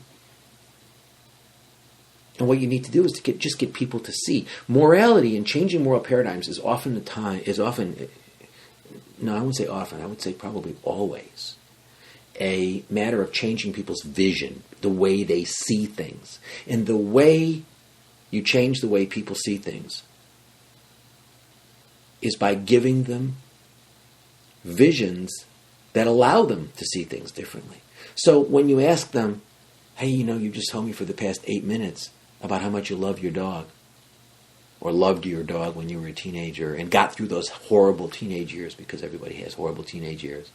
And what you need to do is to just get people to see. Morality and changing moral paradigms is often, no, I wouldn't say often, I would say probably always, a matter of changing people's vision, the way they see things. And the way you change the way people see things is by giving them visions that allow them to see things differently. So when you ask them, hey, you just told me for the past 8 minutes about how much you love your dog, or loved your dog when you were a teenager, and got through those horrible teenage years, because everybody has horrible teenage years.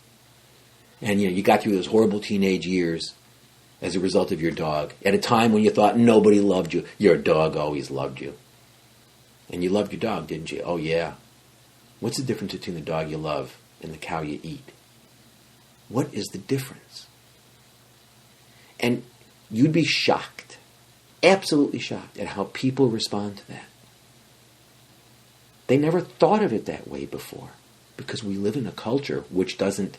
And you got through those horrible teenage years as a result of your dog, at a time when you thought nobody loved you. Your dog always loved you. And you loved your dog, didn't you? Oh, yeah. What's the difference between the dog you love and the cow you eat? What is the difference? And you'd be shocked, absolutely shocked, at how people respond to that. They never thought of it that way before, because we live in a culture which doesn't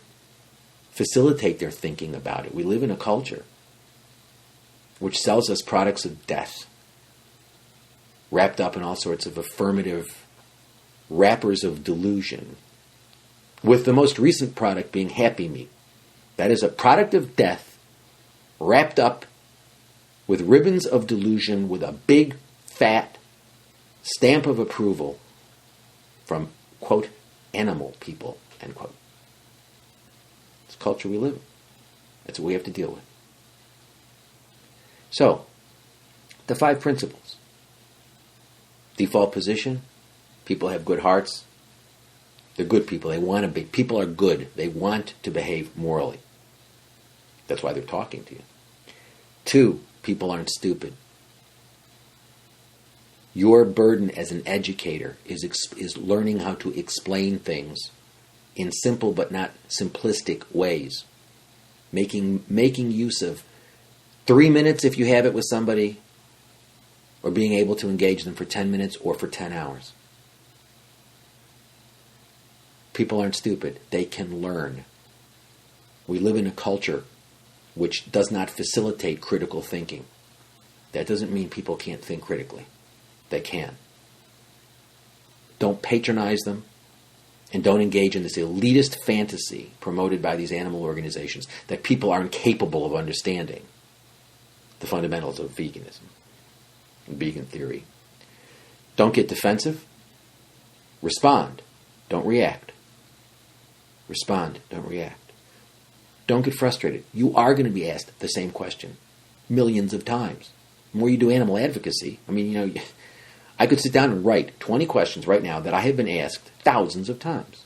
facilitate their thinking about it. We live in a culture which sells us products of death, wrapped up in all sorts of affirmative wrappers of delusion, with the most recent product being Happy Meat. That is a product of death wrapped up with ribbons of delusion, with a big, fat stamp of approval from, quote, animal people, end quote. It's the culture we live in. That's what we have to deal with. So, the 5 principles. Default position, people have good hearts. They're good people. They want to be. People are good. They want to behave morally. That's why they're talking to you. 2, people aren't stupid. Your burden as an educator is learning how to explain things in simple but not simplistic ways. Making use of 3 minutes if you have it with somebody, or being able to engage them for 10 minutes or for 10 hours. People aren't stupid. They can learn. We live in a culture which does not facilitate critical thinking. That doesn't mean people can't think critically. They can. Don't patronize them, and don't engage in this elitist fantasy promoted by these animal organizations that people are incapable of understanding the fundamentals of veganism and vegan theory. Don't get defensive. Respond. Don't react. Respond. Don't react. Don't get frustrated. You are going to be asked the same question millions of times. The more you do animal advocacy, I could sit down and write 20 questions right now that I have been asked thousands of times.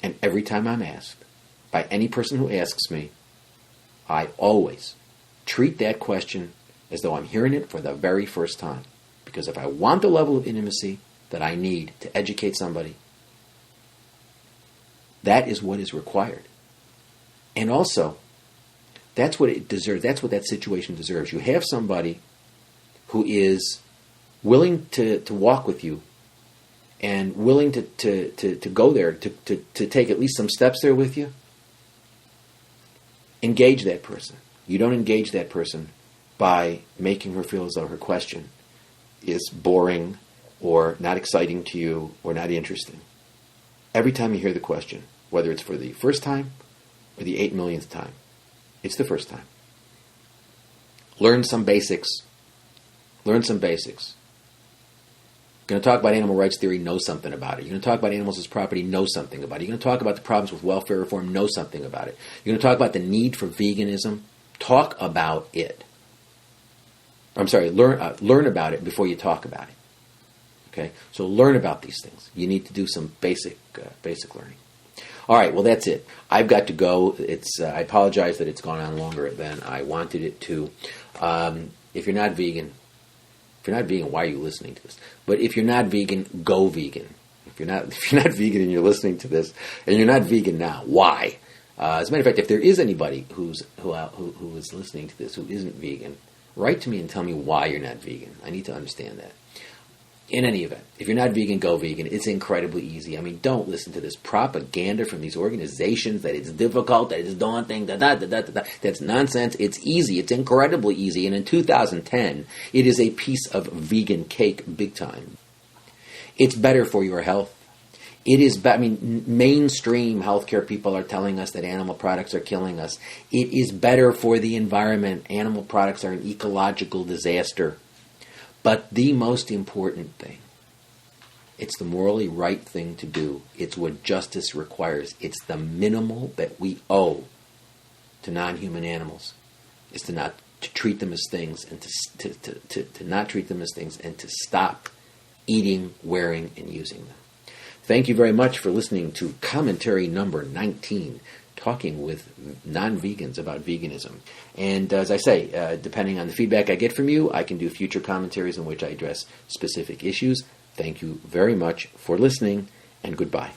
And every time I'm asked, by any person who asks me, I always treat that question as though I'm hearing it for the very first time. Because if I want the level of intimacy that I need to educate somebody, that is what is required. And also, that's what it deserves. That's what that situation deserves. You have somebody who is willing to walk with you and willing to go there, to take at least some steps there with you. Engage that person. You don't engage that person by making her feel as though her question is boring or not exciting to you or not interesting. Every time you hear the question, whether it's for the first time or the 8 millionth time, it's the first time. Learn some basics. Learn some basics. You're going to talk about animal rights theory, know something about it. You're going to talk about animals as property, know something about it. You're going to talk about the problems with welfare reform, know something about it. You're going to talk about the need for veganism, talk about it. Learn about it before you talk about it. Okay? So learn about these things. You need to do some basic learning. All right, well, that's it. I've got to go. I apologize that it's gone on longer than I wanted it to. If you're not vegan, why are you listening to this? But if you're not vegan, go vegan. If you're not vegan and you're listening to this, and you're not vegan now, why? As a matter of fact, if there is anybody who is listening to this who isn't vegan, write to me and tell me why you're not vegan. I need to understand that. In any event, if you're not vegan, go vegan. It's incredibly easy. Don't listen to this propaganda from these organizations that it's difficult, that it's daunting, That's nonsense. It's easy. It's incredibly easy. And in 2010, it is a piece of vegan cake big time. It's better for your health. It is, mainstream healthcare people are telling us that animal products are killing us. It is better for the environment. Animal products are an ecological disaster. But the most important thing, it's the morally right thing to do. It's what justice requires. It's the minimal that we owe to non-human animals, is to treat them as things and to not treat them as things and to stop eating, wearing, and using them. Thank you very much for listening to commentary number 19. Talking with non-vegans about veganism. And as I say, depending on the feedback I get from you, I can do future commentaries in which I address specific issues. Thank you very much for listening, and goodbye.